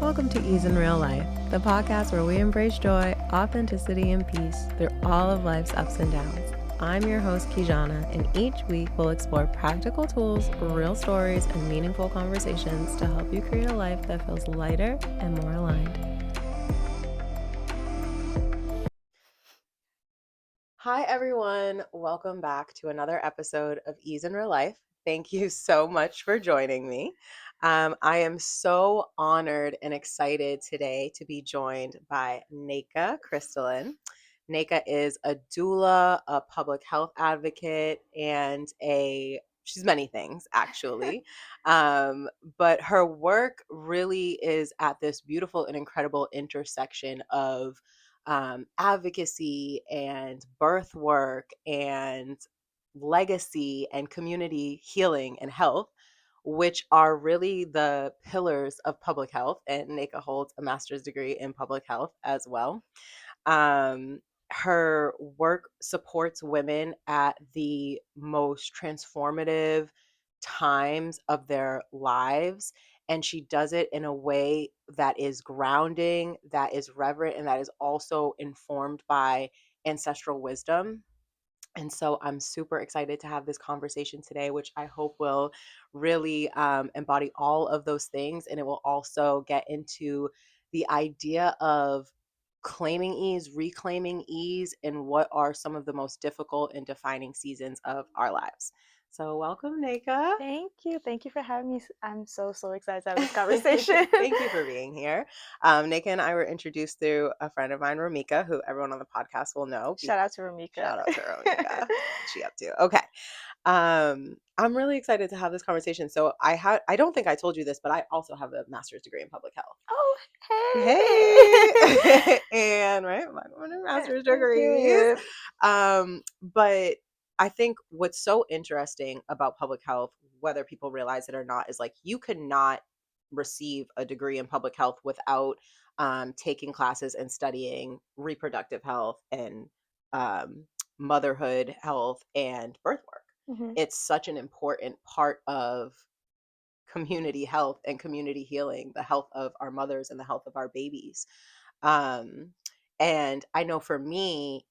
Welcome to Ease in Real Life, the podcast where we embrace joy, authenticity, and peace through all of life's ups and downs. I'm your host, Kijana, and each week we'll explore practical tools, real stories, and meaningful conversations to help you create a life that feels lighter and more aligned. Hi, everyone. Welcome back to another episode of Ease in Real Life. Thank you so much for joining me. I am so honored and excited today to be joined by Neika Christalin. Neika is a doula, a public health advocate, and she's many things actually. But her work really is at this beautiful and incredible intersection of advocacy and birth work and legacy and community healing and health, which are really the pillars of public health. And Neika holds a master's degree in public health as well. Um, Her work supports women at the most transformative times of their lives. And she does it in a way that is grounding, that is reverent, and that is also informed by ancestral wisdom. And so I'm super excited to have this conversation today, which I hope will really embody all of those things. And it will also get into the idea of claiming ease, reclaiming ease, and what are some of the most difficult and defining seasons of our lives. So, welcome, Neika. Thank you. Thank you for having me. I'm so excited to have this conversation. Thank you for being here. Neika and I were introduced through a friend of mine, Ramika, who everyone on the podcast will know. Shout out to Ramika. Shout out to Ramika. What's she up to? Okay. I'm really excited to have this conversation. So I don't think I told you this, but I also have a master's degree in public health. Oh, Hey. And right, my master's degrees. But I think what's so interesting about public health, whether people realize it or not, is like you could not receive a degree in public health without taking classes and studying reproductive health and motherhood health and birth work. Mm-hmm. It's such an important part of community health and community healing, the health of our mothers and the health of our babies. And I know for me,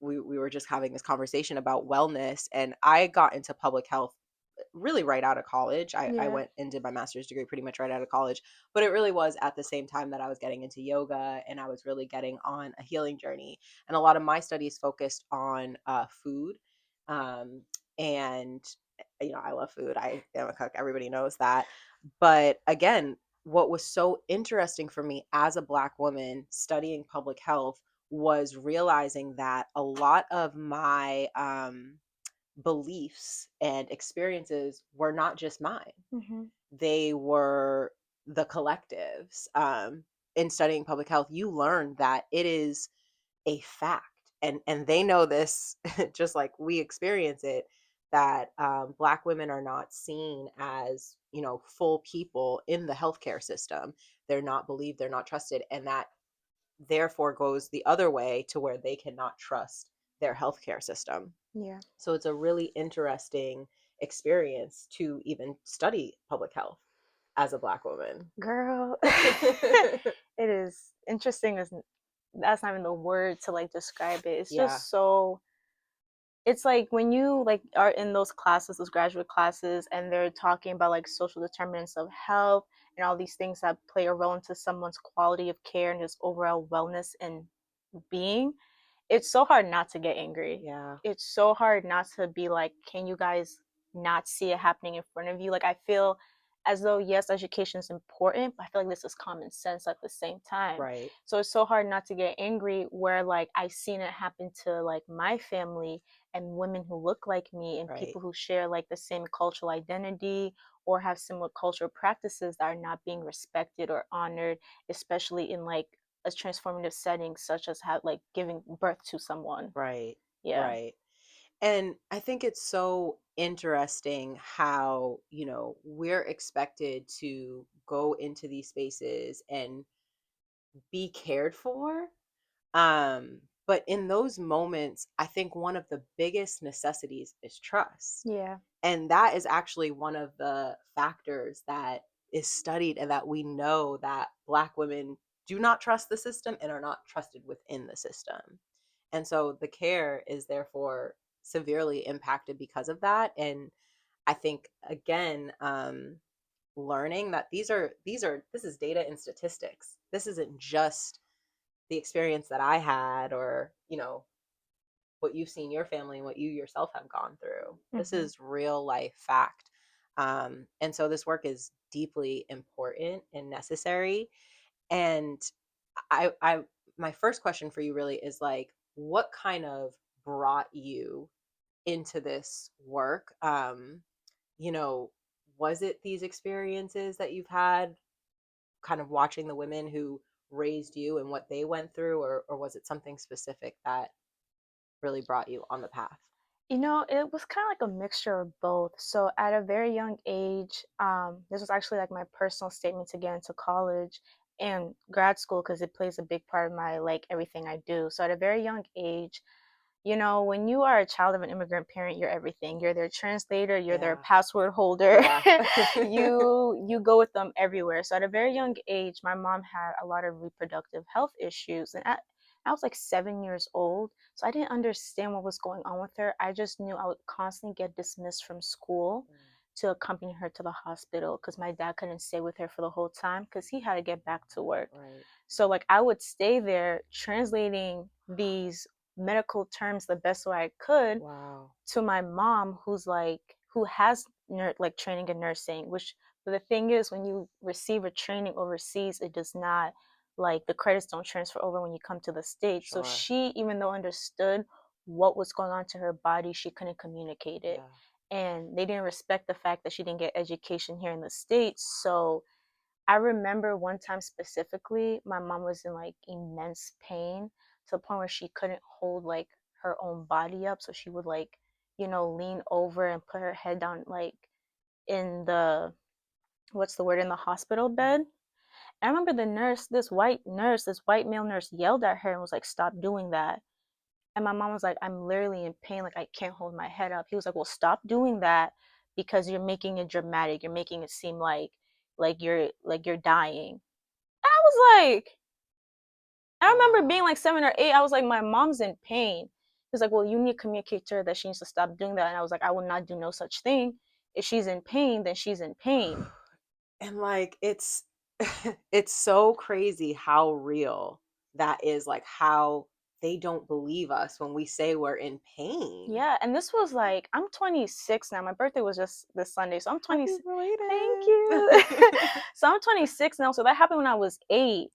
we were just having this conversation about wellness, and I got into public health really right out of college. I went and did my master's degree pretty much right out of college, but it really was at the same time that I was getting into yoga and I was really getting on a healing journey. And a lot of my studies focused on food. And, I love food. I am a cook. Everybody knows that. But again, what was so interesting for me as a Black woman studying public health was realizing that a lot of my beliefs and experiences were not just mine. Mm-hmm. They were the collectives. In studying public health, you learn that it is a fact, and they know this just like we experience it, that Black women are not seen as full people in the healthcare system. They're not believed, they're not trusted, and that therefore goes the other way to where they cannot trust their healthcare system. Yeah. So it's a really interesting experience to even study public health as a Black woman. Girl, it is interesting. That's not even the word to like describe it. It's just so. It's like when you like are in those classes, those graduate classes, and they're talking about like social determinants of health and all these things that play a role into someone's quality of care and just overall wellness and being. It's so hard not to get angry. Yeah. It's so hard not to be like, can you guys not see it happening in front of you? Like, I feel as though, yes, education is important, but I feel like this is common sense at the same time. Right. So it's so hard not to get angry where, like, I've seen it happen to, like, my family and women who look like me and people who share, like, the same cultural identity or have similar cultural practices that are not being respected or honored, especially in, like, a transformative setting such as like giving birth to someone. Right. Yeah. Right. And I think it's so interesting how, we're expected to go into these spaces and be cared for. But in those moments, I think one of the biggest necessities is trust. Yeah. And that is actually one of the factors that is studied and that we know that Black women do not trust the system and are not trusted within the system. And so the care is therefore severely impacted because of that. And I think again, learning that this is data and statistics. This isn't just the experience that I had, or what you've seen your family and what you yourself have gone through. This Mm-hmm. is real life fact. And so this work is deeply important and necessary. And I my first question for you really is like, what kind of brought you into this work? You know, was it these experiences that you've had kind of watching the women who raised you and what they went through, or was it something specific that really brought you on the path? It was kind of like a mixture of both. So at a very young age, this was actually like my personal statement to get into college and grad school because it plays a big part of my like everything I do. So at a very young age, when you are a child of an immigrant parent, you're everything. You're their translator, you're their Yeah. password holder. Yeah. You go with them everywhere. So at a very young age, my mom had a lot of reproductive health issues, and I was like 7 years old, so I didn't understand what was going on with her. I just knew I would constantly get dismissed from school to accompany her to the hospital because my dad couldn't stay with her for the whole time because he had to get back to work. Right. So like I would stay there translating these medical terms the best way I could Wow. to my mom, who has like training in nursing. Which, but the thing is, when you receive a training overseas, it does not, like, the credits don't transfer over when you come to the States. So Sure. she, even though understood what was going on to her body, she couldn't communicate it. Yeah. And they didn't respect the fact that she didn't get education here in the States. So I remember one time specifically, my mom was in like immense pain to the point where she couldn't hold like her own body up. So she would like, lean over and put her head down, like in the, what's the word, in the hospital bed. I remember the nurse, this white male nurse yelled at her and was like, stop doing that. And my mom was like, I'm literally in pain. Like, I can't hold my head up. He was like, well, stop doing that because you're making it dramatic. You're making it seem like you're dying. I was like, I remember being Wow. like 7 or 8. I was like, my mom's in pain. He's like, well, you need to communicate to her that she needs to stop doing that. And I was like, I will not do no such thing. If she's in pain, then she's in pain. And like it's so crazy how real that is, like how they don't believe us when we say we're in pain. Yeah, and this was like, I'm 26 now. My birthday was just this Sunday, so I'm 20. Happy Thank belated. you. So I'm 26 now. So that happened when I was 8.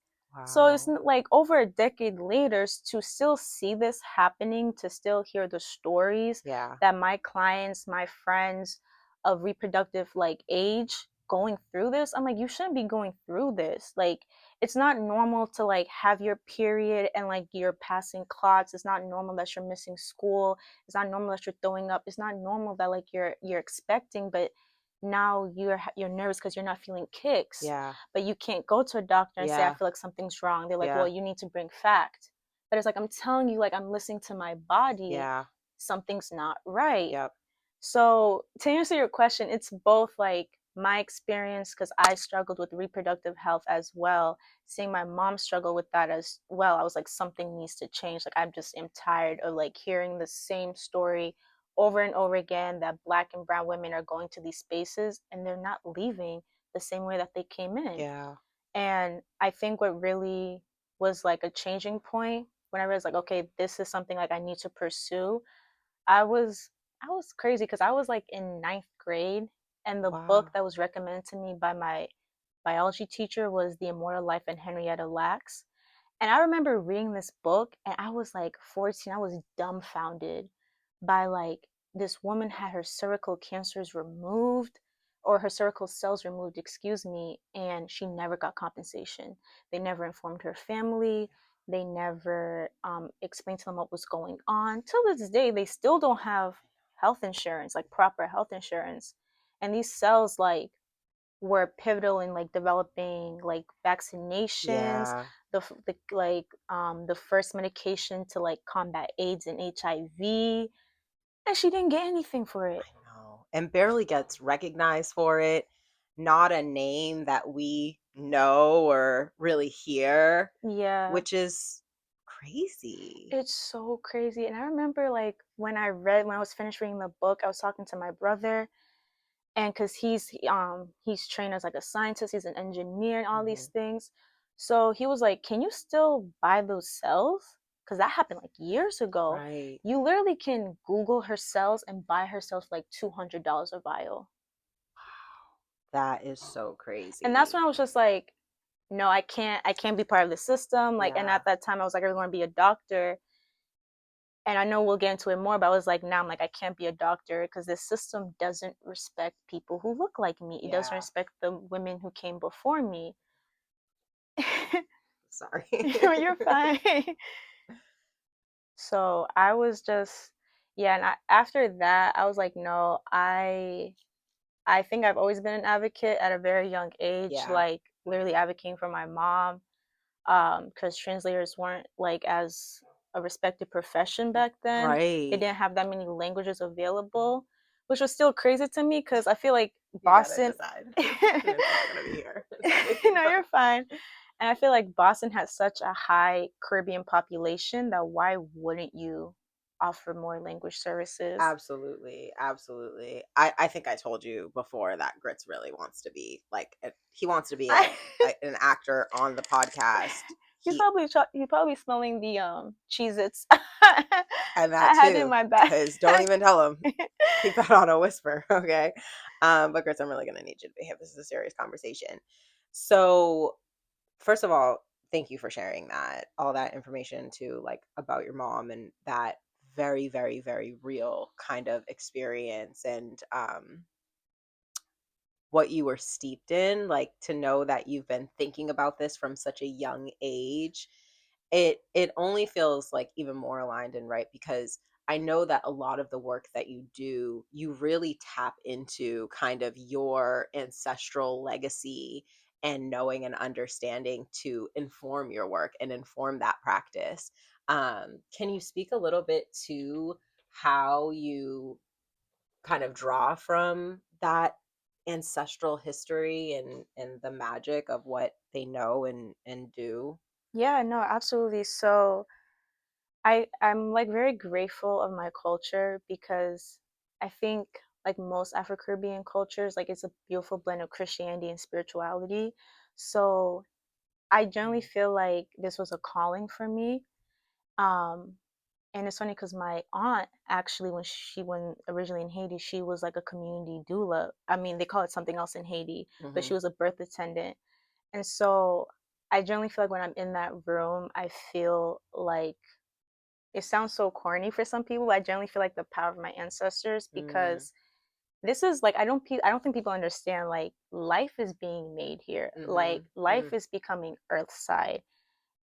So it's Wow. like over a decade later to still see this happening, to still hear the stories Yeah. that my clients, my friends of reproductive like age going through this. I'm like, you shouldn't be going through this. Like, it's not normal to like have your period and like you're passing clots. It's not normal that you're missing school. It's not normal that you're throwing up. It's not normal that like you're expecting, but now you're nervous because you're not feeling kicks, Yeah. but you can't go to a doctor and say, I Yeah. feel like something's wrong. They're like, well, Yeah. you need to bring fact. But it's like, I'm telling you, like, I'm listening to my body. Yeah. Something's not right. Yep. So to answer your question, it's both like my experience because I struggled with reproductive health as well. Seeing my mom struggle with that as well, I was like, something needs to change. Like, I just am tired of like hearing the same story over and over again that Black and brown women are going to these spaces and they're not leaving the same way that they came in. Yeah. And I think what really was like a changing point when I realized like, okay, this is something like I need to pursue. I was I was crazy because I was like in ninth grade, and the book Wow. that was recommended to me by my biology teacher was The Immortal Life of Henrietta Lacks. And I remember reading this book and I was like 14. I was dumbfounded by like this woman had her cervical cancers removed, or her cervical cells removed, excuse me, and she never got compensation. They never informed her family. They never explained to them what was going on. Till this day, they still don't have health insurance, like proper health insurance. And these cells, like, were pivotal in like developing like vaccinations, Yeah. the first medication to like combat AIDS and HIV, and she didn't get anything for I it. know. And barely gets recognized for it. not a name that we know or really hear, Yeah. which is crazy. It's so crazy. And I remember like when I was finished reading the book, I was talking to my brother, and because he's trained as like a scientist, he's an engineer and all these things. So he was like, can you still buy those cells? Because that happened like years ago. Right. You literally can Google her cells and buy her cells for like $200 a vial. That is so And that's crazy. when I was just like, no, I can't be part of the system. Like, and Yeah. at that time I was like, I really want to be a doctor. And I know we'll get into it more, but I was like, now I'm like, I can't be a doctor because this system doesn't respect people who look like me. It doesn't Yeah. respect the women who came before me. Sorry. You're fine. So I was just, yeah. And after that, I was like, no, I think I've always been an advocate at a very young age, Yeah. like literally advocating for my mom, because translators weren't like as a respected profession back then. They Right. didn't have that many languages available, which was still crazy to me because I feel like You gotta Boston. decide. It's not gonna be here. No, you're fine. And I feel like Boston has such a high Caribbean population that why wouldn't you offer more language services? Absolutely, absolutely. I think I told you before that Grits really wants to be like he wants to be an actor on the podcast. He's He probably smelling the Cheez-Its and I that had in too, my bag. because don't even tell him. Keep that on a whisper, okay? But Grits, I'm really gonna need you to behave. This is a serious conversation. So first of all, thank you for sharing that, all that information too, like about your mom and that very, very, very real kind of experience and what you were steeped in, like to know that you've been thinking about this from such a young age. It only feels like even more aligned and right because I know that a lot of the work that you do, you really tap into kind of your ancestral legacy and knowing and understanding to inform your work and inform that practice. Can you speak a little bit to how you kind of draw from that ancestral history and the magic of what they know and do? Yeah, no, absolutely. So I'm like very grateful of my culture because I think like most Afro-Caribbean cultures, like it's a beautiful blend of Christianity and spirituality. So I generally Mm. feel like this was a calling for me. Um, and it's funny because my aunt actually, when originally in Haiti, she was like a community doula. I mean, they call it something else in Haiti, but Mm-hmm. she was a birth attendant. And so I generally feel like when I'm in that room, I feel like it sounds so corny for some people, but I generally feel like the power of my ancestors Mm. because this is like I don't think people understand like life is being made here. Mm-hmm. Like life Mm. is becoming earthside.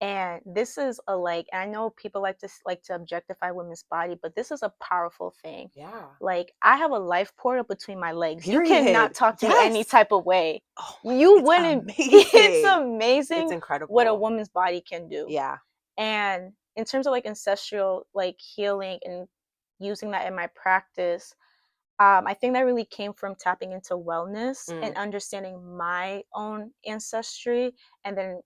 And this is a like I know people like to objectify women's body, but this is a powerful thing. Yeah. Like I have a life portal between my legs. You cannot Period. talk to me any Yes. type of way. Oh my, You it's wouldn't. It's amazing. It's amazing what a incredible. woman's body can do. Yeah. And in terms of like ancestral like healing and using that in my practice, I think that really came from tapping into wellness and Mm. understanding my own ancestry, and then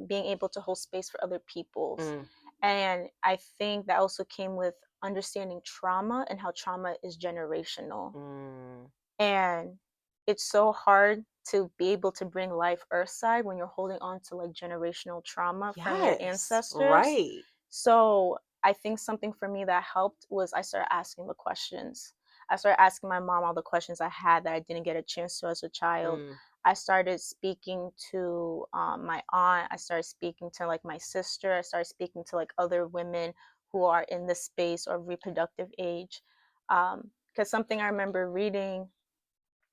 being able to hold space for other people's. Mm. And I think that also came with understanding trauma and how trauma is generational. Mm. And it's so hard to be able to bring life earthside when you're holding on to like generational trauma from your Yes. ancestors. Right. So I think something for me that helped was I started asking the questions. I started asking my mom all the questions I had that I didn't get a chance to as a child. Mm. I started speaking to my aunt. I started speaking to like my sister. I started speaking to like other women who are in the space or reproductive age. Because something I remember reading,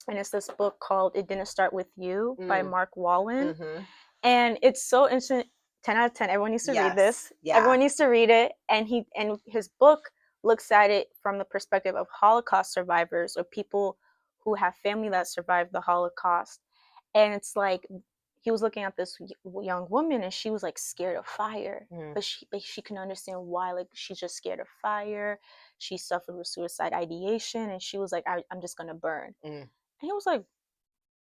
and it's this book called It Didn't Start With You by Mm. Mark Wallen. Mm-hmm. And it's so interesting. 10 out of 10. Everyone needs to read Yes. this. Yeah. Everyone needs to read it. And his book looks at it from the perspective of Holocaust survivors or people who have family that survived the Holocaust. And it's like he was looking at this young woman and she was like scared of fire. Mm. But she can understand why. Like she's just scared of fire. She suffered with suicide ideation and she was like, I'm just gonna burn. Mm. And he was like,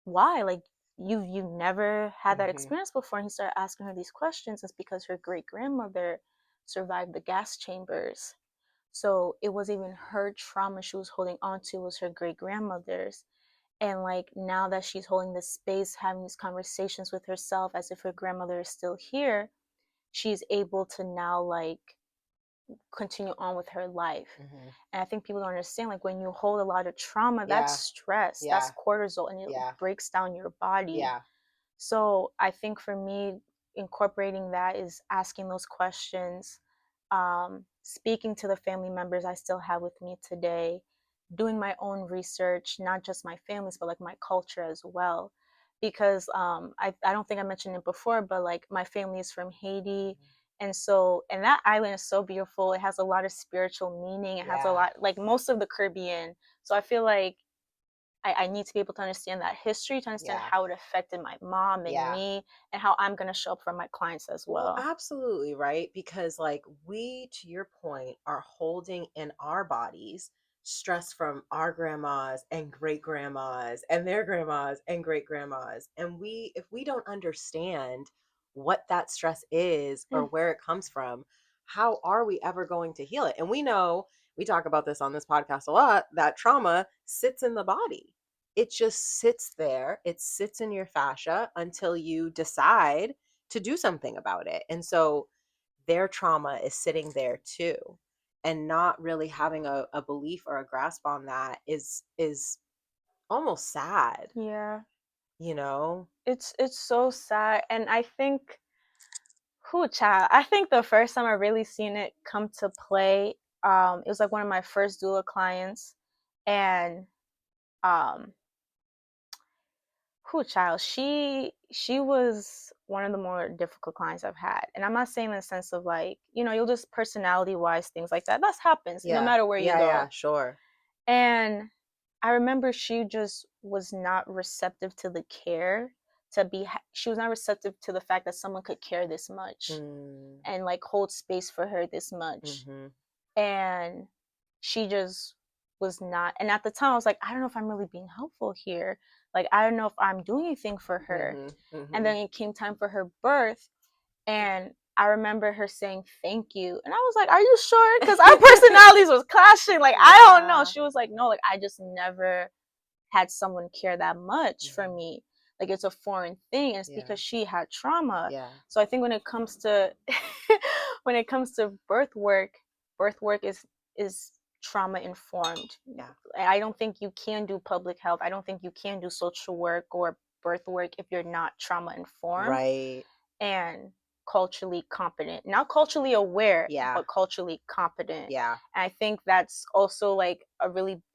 why? Like, you never had that Mm-hmm. experience before. And he started asking her these questions. It's because her great grandmother survived the gas chambers. So it was even her trauma she was holding on to was her great grandmother's. And like now that she's holding this space, having these conversations with herself as if her grandmother is still here, she's able to now like continue on with her life. Mm-hmm. And I think people don't understand, like when you hold a lot of trauma, that's Yeah. stress, that's Yeah. cortisol, and it Yeah. breaks down your body. Yeah. So I think for me, incorporating that is asking those questions, speaking to the family members I still have with me today, doing my own research, not just my family's, but like my culture as well. Because I don't think I mentioned it before, but like my family is from Haiti. And so, and that island is so beautiful. It has a lot of spiritual meaning. It has a Yeah. lot, like most of the Caribbean. So I feel like I need to be able to understand that history to understand Yeah. how it affected my mom and Yeah. me and how I'm going to show up for my clients as Well, well. absolutely, right? Because, like, we, to your point, are holding in our bodies stress from our grandmas and great grandmas and their grandmas and great grandmas. And if we don't understand what that stress is or Mm. where it comes from, how are we ever going to heal it? And we know, we talk about this on this podcast a lot, that trauma sits in the body. It just sits there, it sits in your fascia until you decide to do something about it. And so their trauma is sitting there too. And not really having a belief or a grasp on that is almost sad, Yeah. you know? It's so sad, and I think who child, I think the first time I really seen it come to play, it was like one of my first doula clients, and um who child, she was one of the more difficult clients I've had. And I'm not saying in the sense of like, you'll just personality wise, things like that. That happens no Yeah. matter where you Yeah, yeah, go. sure. And I remember she just was not receptive to the care she was not receptive to the fact that someone could care this much Mm, and like hold space for her this much. mm-hmm, And she just was not. And at the time I was like, I don't know if I'm really being helpful here, like I don't know if I'm doing anything for her. mm-hmm, And mm-hmm. then it came time for her birth, and I remember her saying thank you. And I was like, are you sure? Because our personalities was clashing. Like, I don't know. Yeah. She was like, no, like I just never had someone care that much for Mm-hmm. me. Like it's a foreign thing, and it's Yeah. because she had trauma. Yeah. So I think when it comes to when it comes to birth work is trauma informed. Yeah. I don't think you can do public health. I don't think you can do social work or birth work if you're not trauma informed Right. and culturally competent. Not culturally aware, Yeah. but culturally competent. Yeah. And I think that's also like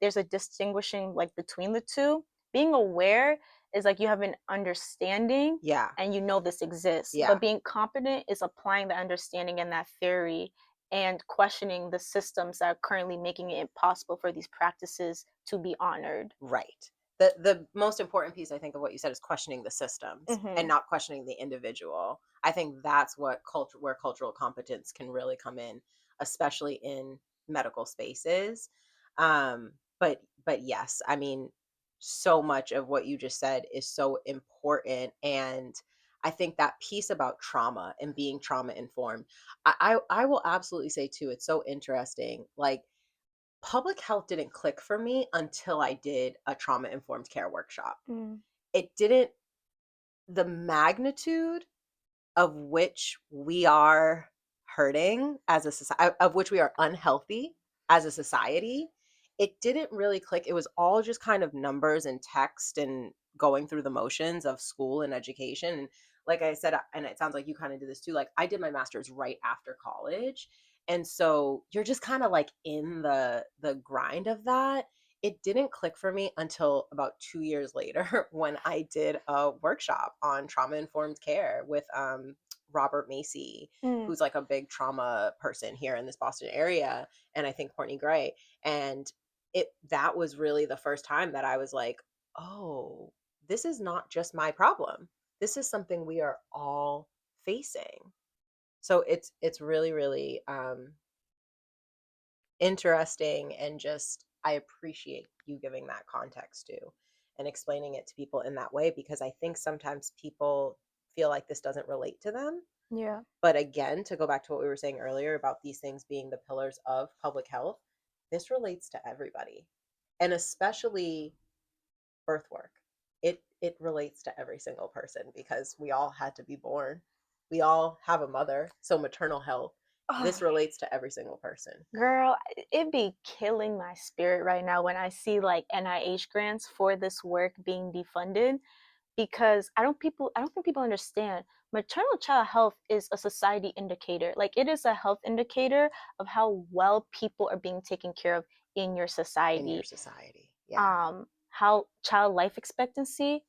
there's a distinguishing like between the two. Being aware is like you have an understanding Yeah. and you know this exists. Yeah. But being competent is applying the understanding and that theory and questioning the systems that are currently making it impossible for these practices to be honored. Right. The most important piece I think of what you said is questioning the systems and Mm-hmm. not questioning the individual. I think that's what where cultural competence can really come in, especially in medical spaces. But yes, I mean, so much of what you just said is so important. And I think that piece about trauma and being trauma informed, I will absolutely say too, it's so interesting. Like, public health didn't click for me until I did a trauma informed care workshop. Mm. It didn't, the magnitude of which we are hurting as a society, of which we are unhealthy as a society, it didn't really click. It was all just kind of numbers and text and going through the motions of school and education. And like I said, and it sounds like you kind of did this too, like I did my master's right after college. And so you're just kind of like in the grind of that. It didn't click for me until about 2 years later when I did a workshop on trauma informed care with Robert Macy, Mm. who's like a big trauma person here in this Boston area, and I think Courtney Gray. And that was really the first time that I was like, oh, this is not just my problem. This is something we are all facing. So it's really, really interesting, and just I appreciate you giving that context too. and explaining it to people in that way, because I think sometimes people feel like this doesn't relate to them. Yeah. But again, to go back to what we were saying earlier about these things being the pillars of public health, this relates to everybody, and especially birth work. It relates to every single person because we all had to be born. We all have a mother, so maternal health. This relates to every single person. Girl, it'd be killing my spirit right now when I see like NIH grants for this work being defunded, because I don't think people understand maternal child health is a society indicator. Like, it is a health indicator of how well people are being taken care of in your society. In your society. Yeah. How child life expectancy,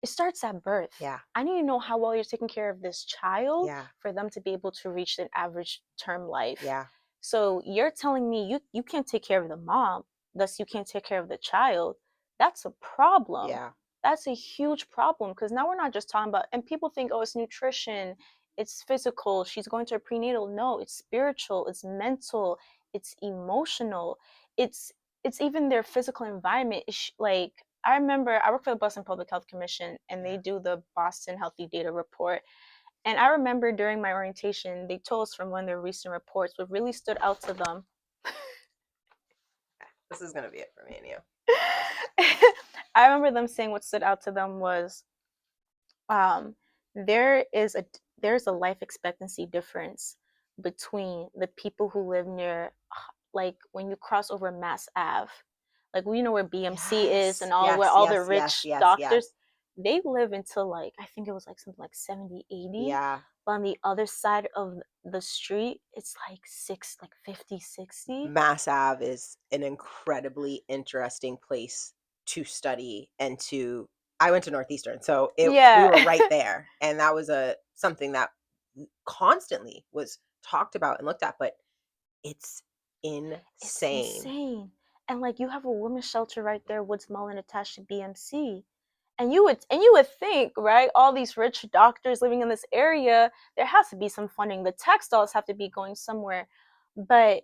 it starts at birth. Yeah. I need to know how well you're taking care of this child, Yeah. for them to be able to reach an average term life. Yeah. So you're telling me you can't take care of the mom, thus you can't take care of the child. That's a problem. Yeah. That's a huge problem, because now we're not just talking about, and people think, oh, it's nutrition, it's physical, she's going to a prenatal. No, it's spiritual, it's mental, it's emotional, it's even their physical environment. Like, I remember I work for the Boston Public Health Commission, and they do the Boston Healthy Data Report. And I remember during my orientation, they told us from one of their recent reports what really stood out to them. This is going to be it for me and you. I remember them saying what stood out to them was there's a life expectancy difference between the people who live near, like, when you cross over Mass Ave, like, we know where BMC is and all, where all the rich doctors, they live until, like, I think it was like something like 70, 80. Yeah. But on the other side of the street, it's like 50, 60. Mass Ave is an incredibly interesting place to study and to. I went to Northeastern, so we were right there, and that was something that constantly was talked about and looked at. But it's insane. It's insane. And like, you have a women's shelter right there, Woods Mullen, attached to BMC. And you would think, right, all these rich doctors living in this area, there has to be some funding. The textiles have to be going somewhere. But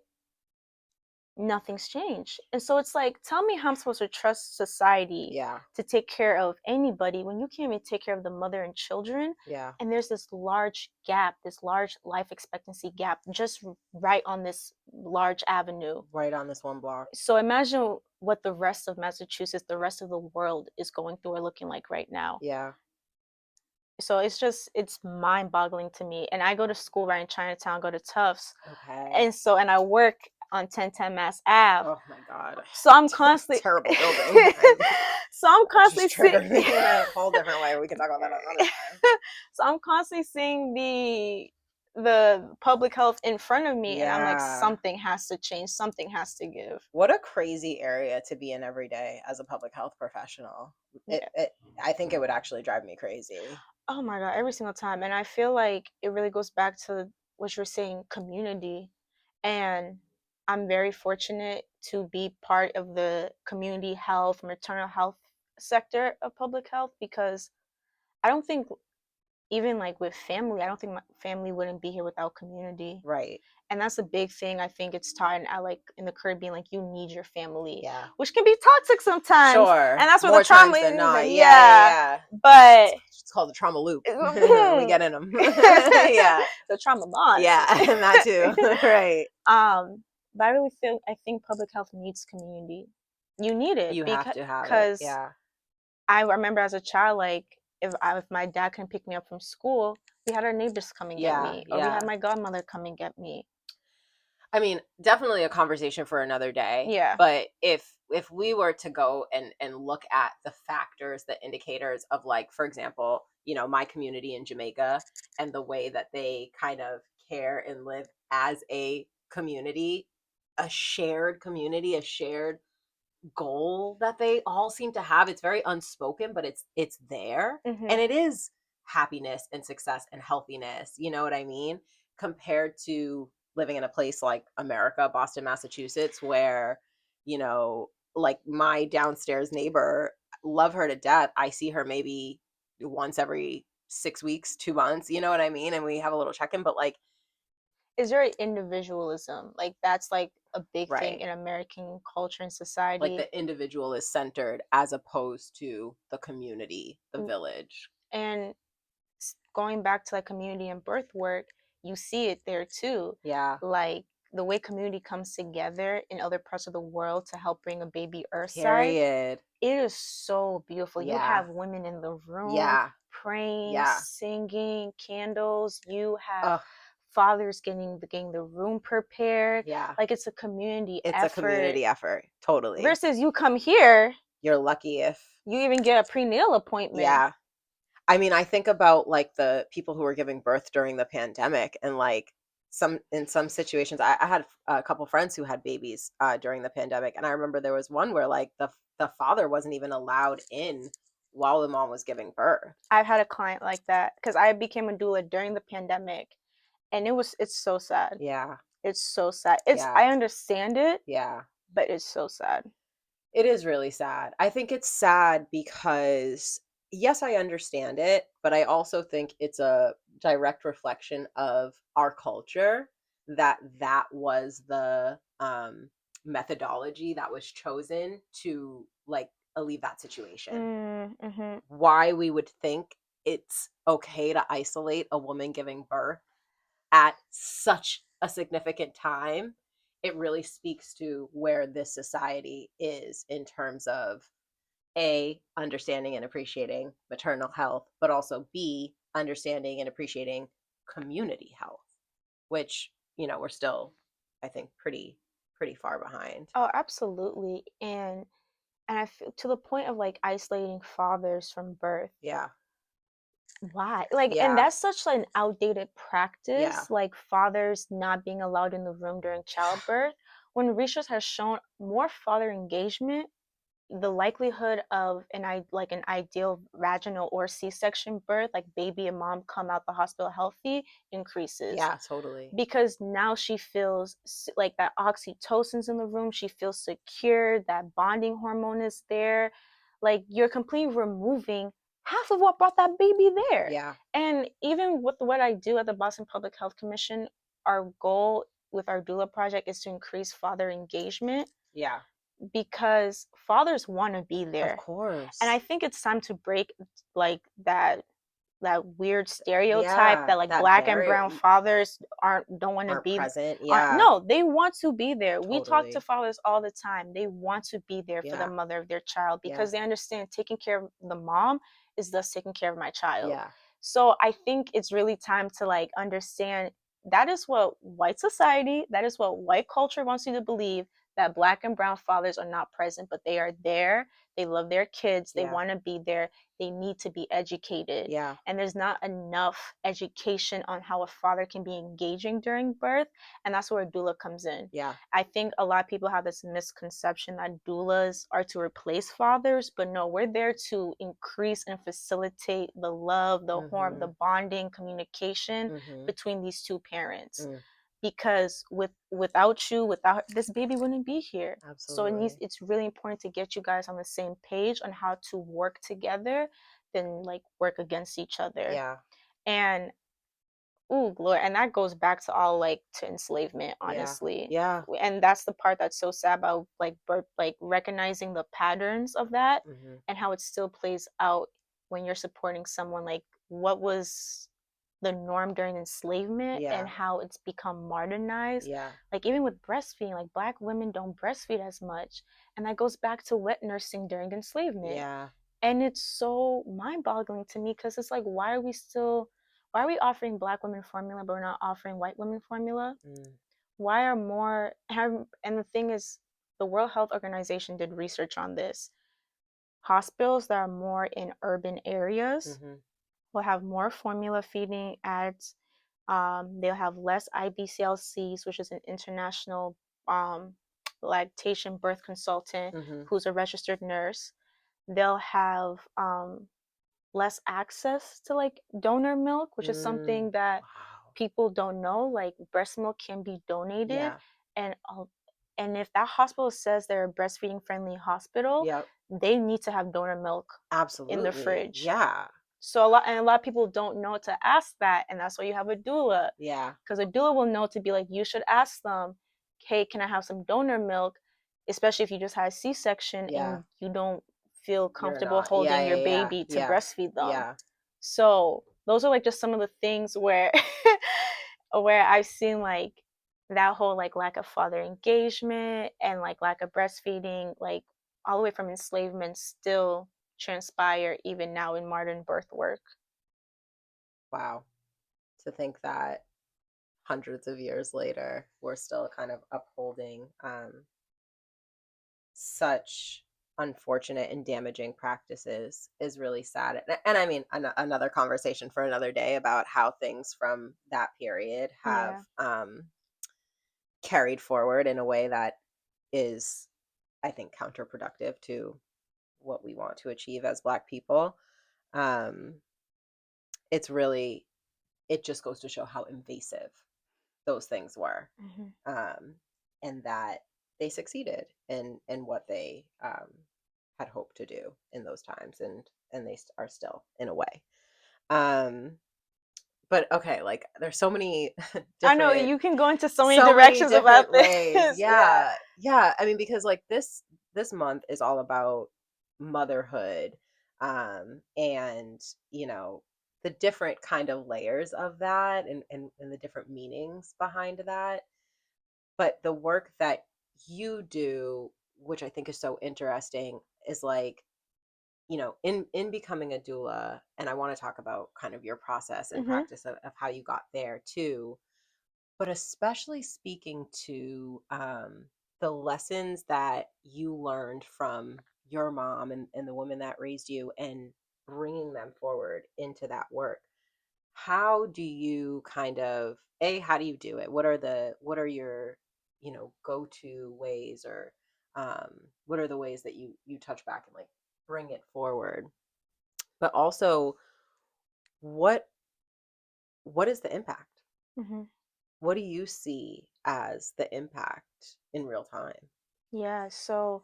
nothing's changed. And so it's like, tell me how I'm supposed to trust society to take care of anybody when you can't even take care of the mother and children. Yeah. And there's this large gap, this large life expectancy gap, just right on this large avenue, right on this one block. So imagine what the rest of Massachusetts, the rest of the world is going through or looking like right now. Yeah. So it's mind-boggling to me. And I go to school right in Chinatown, go to Tufts. Okay. And I work on 1010 Mass Ave. Oh my God. So I'm constantly terrible building. So I'm constantly seeing me in a whole different way. We can talk about that another time. So I'm constantly seeing the public health in front of me, and I'm like, something has to change, something has to give. What a crazy area to be in every day as a public health professional. I think it would actually drive me crazy. Oh my God, every single time. And I feel like it really goes back to what you're saying, community. And I'm very fortunate to be part of the community health, maternal health sector of public health, because I don't think, even like with family, I don't think my family wouldn't be here without community. Right. And that's a big thing. I think it's taught in the Caribbean, like, you need your family. Yeah. Which can be toxic sometimes. Sure. And that's where more the trauma times than not. Yeah. But it's called the trauma loop. We get in them. Yeah. The trauma bond. Yeah, and that too. Right. But I think public health needs community. You need it. You have to have it. Because yeah. I remember as a child, like, if my dad couldn't pick me up from school, we had our neighbors come and get me, or we had my godmother come and get me. I mean, definitely a conversation for another day. Yeah. But if we were to go and look at the factors, the indicators of, like, for example, my community in Jamaica and the way that they kind of care and live as a community, a shared community, a shared goal that they all seem to have. It's very unspoken, but it's there. Mm-hmm. And it is happiness and success and healthiness. You know what I mean? Compared to living in a place like America, Boston, Massachusetts, where, like, my downstairs neighbor, love her to death. I see her maybe once every 6 weeks, 2 months, you know what I mean? And we have a little check-in, but, like, is very individualism. Like that's like a big thing Right. in American culture and Like society. the individual is centered as opposed to the community, the Mm, village. and going back to like community and birth work, you see it there too. Yeah. Like the way community comes together in other parts of the world to help bring a baby earthside, Period. it is so beautiful. You Yeah. have women in the room Yeah. praying, Yeah. singing, candles. You have Ugh. fathers getting the room prepared. Yeah. Like it's a community It's a effort community effort. Totally. versus you come here, You're lucky if, you even get a prenatal appointment. yeah. I mean, I think about like the people who were giving birth during the pandemic and like in some situations, I had a couple friends who had babies during the pandemic. And I remember there was one where like the father wasn't even allowed in while the mom was giving birth. I've had a client like that because I became a doula during the pandemic, and it's so sad. Yeah. It's so sad. It's Yeah. I understand it, Yeah. but it's so sad. It is really sad. I think it's sad because, yes, I understand it, but I also think it's a direct reflection of our culture that that was the methodology that was chosen to like alleviate that situation. Mm-hmm. Why we would think it's okay to isolate a woman giving birth at such a significant time, it really speaks to where this society is in terms of A, understanding and appreciating maternal health, but also B, understanding and appreciating community health, which, we're still, I think, pretty far behind. Oh, absolutely. And I feel to the point of like isolating fathers from birth. Yeah. Why? Like, and Yeah. that's such like an outdated Yeah. practice, like fathers not being allowed in the room during childbirth. When research has shown more father engagement, the likelihood of an ideal vaginal or C-section birth, like baby and mom come out the hospital healthy, increases Yeah, totally. because now she feels like that oxytocin's in the room. She feels secure. That bonding hormone is there. Like you're completely removing half of what brought that baby there. Yeah. And even with what I do at the Boston Public Health Commission, our goal with our doula project is to increase father engagement Yeah. because fathers want to be Of there. And I course. think it's time to break like that weird stereotype Yeah, that like that black and barrier brown fathers don't want to aren't be present. aren't Yeah, no, they want to be there. We talk to totally. fathers all the time. They want to be there for the Yeah. mother of their child Yeah. because they understand taking care of the mom is thus taking care of my child. Yeah. So I think it's really time to like understand that is what white society, that is what white culture wants you to believe, that black and brown fathers are not present, but they are there. They love their kids. They Yeah. want to be there. They need to be educated. Yeah. And there's not enough education on how a father can be engaging during birth. And that's where a doula comes in. Yeah. I think a lot of people have this misconception that doulas are to replace fathers, but no, we're there to increase and facilitate the love, the Mhm. bonding, communication Mhm. between these two parents. Mm. Because without you, without this baby wouldn't be here. So Absolutely. it's really important to get you guys on the same page on how to work together than like work against each other. Yeah. And ooh, Lord, and that goes back to all like to enslavement, Yeah. honestly. Yeah. And that's the part that's so sad about like birth, like recognizing the patterns of that Mhm. and how it still plays out when you're supporting someone. Like what was the norm during enslavement and Yeah. how it's become modernized. Yeah. Like even with breastfeeding, like black women don't breastfeed as much, and that goes back to wet nursing during enslavement. Yeah. And it's so mind-boggling to me because it's like why are we offering black women formula but we're not offering white women formula? Mm. Why are more and the thing is the World Health Organization did research on this. Hospitals that are more in urban areas Mhm. will have more formula feeding ads. They'll have less IBCLCs, which is an international um, lactation birth consultant Mhm. who's a registered nurse. They'll have less access to like donor milk, which is Mm. something that Wow. people don't know. Like breast milk can be donated, Yeah. and and if that hospital says they're a breastfeeding friendly hospital, Yep. they need to have donor milk in the Absolutely. fridge. Yeah. So a lot of people don't know to ask that, and that's why you have a doula. Yeah. Because a doula will know to be like, you should ask them, hey, can I have some donor milk? Especially if you just had a C-section and you don't feel You're comfortable not. Yeah, holding your yeah, yeah. baby to Yeah. breastfeed them. Yeah. So those are like just some of the things where where I've seen like that whole like lack of father engagement and like lack of breastfeeding, like all the way from enslavement, still transpire even now in modern birth work. Wow. To think that hundreds of years later, we're still kind of upholding such unfortunate and damaging practices is really sad. And I mean, another conversation for another day about how things from that period have Yeah. carried forward in a way that is, I think, counterproductive to what we want to achieve as Black people. Um, it's really, it just goes to show how invasive those things were, Mm-hmm. um, and that they succeeded in what they had hoped to do in those times, and they are still in a way. Um, but okay, like there's so many I know different you can go into so many so many directions different about ways. this. Yeah. Yeah. Yeah. I mean, because like this month is all about motherhood, and you know, the different kind of layers of that, and the different meanings behind that. But the work that you do, which I think is so interesting, is like, you know, in becoming a doula, and I want to talk about kind of your process and Mm-hmm. practice of how you got there too, but especially speaking to the lessons that you learned from your mom and the women that raised you, and bringing them forward into that work. How do you kind of, how do you do it? What are your, you know, go-to ways, or what are the ways that you touch back and like bring it forward? But also, what what is the impact? Mm-hmm. What do you see as the impact in real time? Yeah. So,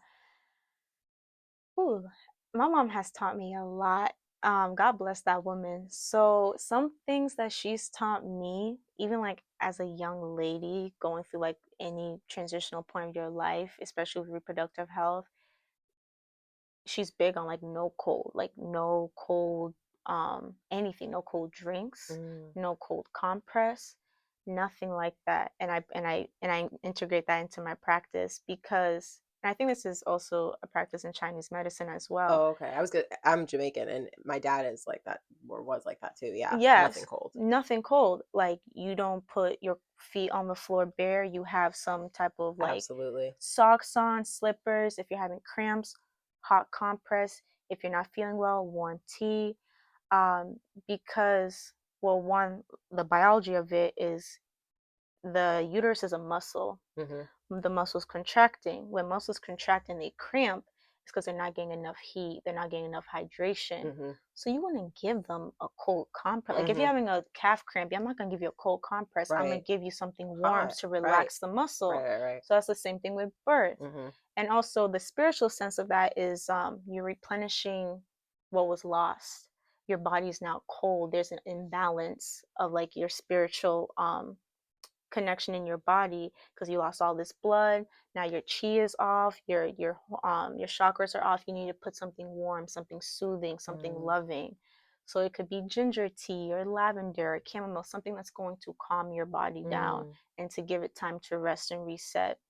ooh, my mom has taught me a lot. God bless that woman. So some things that she's taught me, even like as a young lady going through like any transitional point of your life, especially with reproductive health, she's big on like no cold, like no cold, anything, no cold drinks, Mm. no cold compress, nothing like that. And I integrate that into my practice because, and I think this is also a practice in Chinese medicine as well. Oh, okay. I was good. I'm Jamaican, and my dad is like that, or was like that too. Yeah, nothing Yes, cold. nothing cold. Like you don't put your feet on the floor bare. You have some type of like Absolutely. socks on, slippers. If you're having cramps, hot compress. If you're not feeling well, warm tea. Um, because, well, one, the biology of it is the uterus is a muscle. Mm-hmm. The muscles contracting. When muscles contract and they cramp, it's because they're not getting enough heat, they're not getting enough hydration. Mm-hmm. So you want to give them a cold compress. Like if you're Mm-hmm. having a calf cramp, I'm not gonna give you a cold compress. I'm gonna Right. give you something warm Hot. to Right. relax the Right. muscle. Right. Right. So that's the same thing with birth. Mm-hmm. And also the spiritual sense of that is you're replenishing what was lost. Your body's now cold. There's an imbalance of like your spiritual connection in your body because you lost all this blood. Now your chi is off, your chakras are off. You need to put something warm, something soothing, something Mm. loving. So it could be ginger tea or lavender or chamomile, something that's going to calm your body down Mm. and to give it time to rest and reset.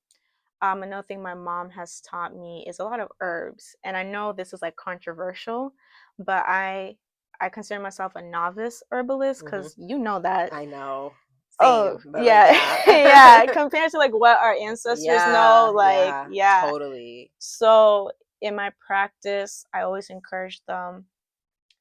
Another thing my mom has taught me is a lot of herbs, and I know this is like controversial, but I consider myself a novice herbalist Mm-hmm. because you know that. I know. Oh Same, but like, yeah, yeah. yeah. Compared to like what our ancestors know, Yeah. like Yeah. yeah. Totally. So in my practice, I always encourage them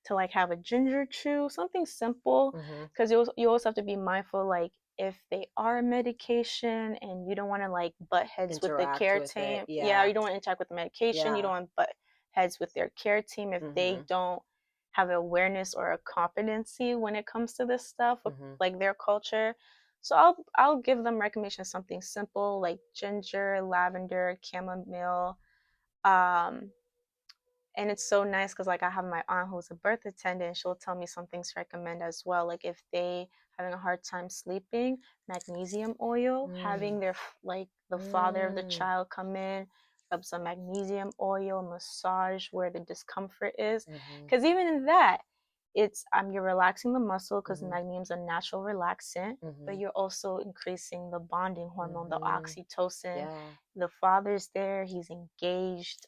to like have a ginger chew, something simple, Mm-hmm. because you always have to be mindful, like if they are a medication and you don't want to like butt heads with the Interact care with it. team. Yeah, Yeah. you don't want to interact with the medication. You Yeah. don't want to butt heads with their care team if they Mm-hmm. don't have awareness or a competency when it comes to this stuff, with, Mm-hmm. like their culture. So I'll give them recommendations, something simple like ginger, lavender, chamomile, um, And it's so nice because like I have my aunt who's a birth attendant. She'll tell me some things to recommend as well. Like if they having a hard time sleeping, magnesium oil, Mm. having their like the father of the Mm. child come in, rub some magnesium oil, massage where the discomfort is. Mm-hmm. Because even in that, it's you're relaxing the muscle because Mm-hmm. magnesium is a natural relaxant, Mm-hmm. but you're also increasing the bonding hormone, the Mm-hmm. oxytocin. Yeah. The father's there, he's engaged.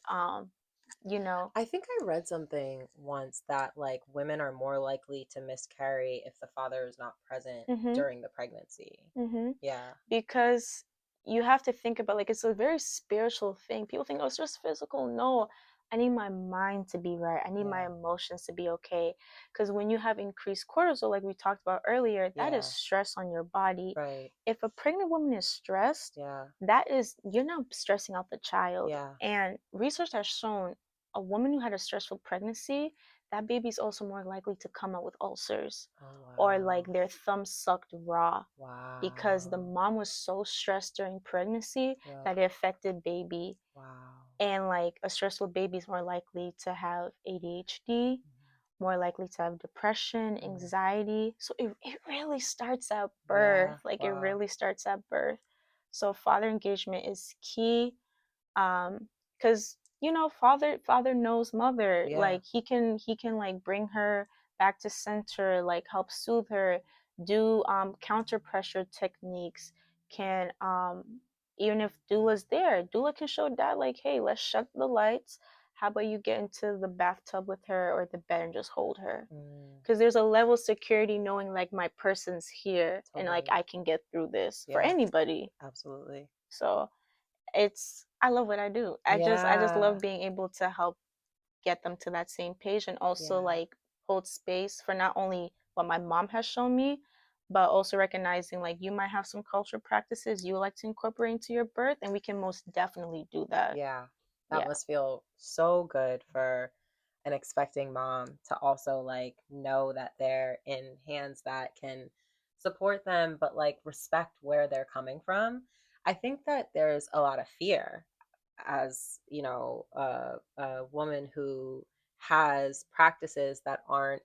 You know. I think I read something once that like women are more likely to miscarry if the father is not present Mm-hmm. during the pregnancy. Mm-hmm. Yeah. Because you have to think about like it's a very spiritual thing. People think, oh, it's just physical. No, I need my mind to be right. I need my Yeah. emotions to be okay. Because when you have increased cortisol, like we talked about earlier, that is Yeah. stress on your body. Right. If a pregnant woman is stressed, Yeah. that is you're not stressing out the child. Yeah. And research has shown a woman who had a stressful pregnancy, that baby's also more likely to come out with ulcers Oh or like wow. their thumb sucked raw because the Wow. mom was so stressed during pregnancy Yep. that it affected baby. Wow. And like a stressful baby is more likely to have ADHD, more likely to have depression, Mm. anxiety. So it really starts at birth. Yeah. Like it Wow. really starts at birth. So father engagement is key. Because father knows mother. Yeah. Like he can like bring her back to center, like help soothe her, do counter pressure techniques, can even if doula's there, doula can show dad like, hey, let's shut the lights, how about you get into the bathtub with her or the bed and just hold her, Mm. because there's a level of security knowing like my person's here and like Totally. I can get through this for Yeah. anybody. Absolutely. So I love what I do. I just Yeah. love being able to help get them to that same page and also Yeah. like hold space for not only what my mom has shown me, but also recognizing like you might have some cultural practices you would like to incorporate into your birth, and we can most definitely do that. Yeah. That Yeah. must feel so good for an expecting mom to also like know that they're in hands that can support them but like respect where they're coming from. I think that there's a lot of fear as, a woman who has practices that aren't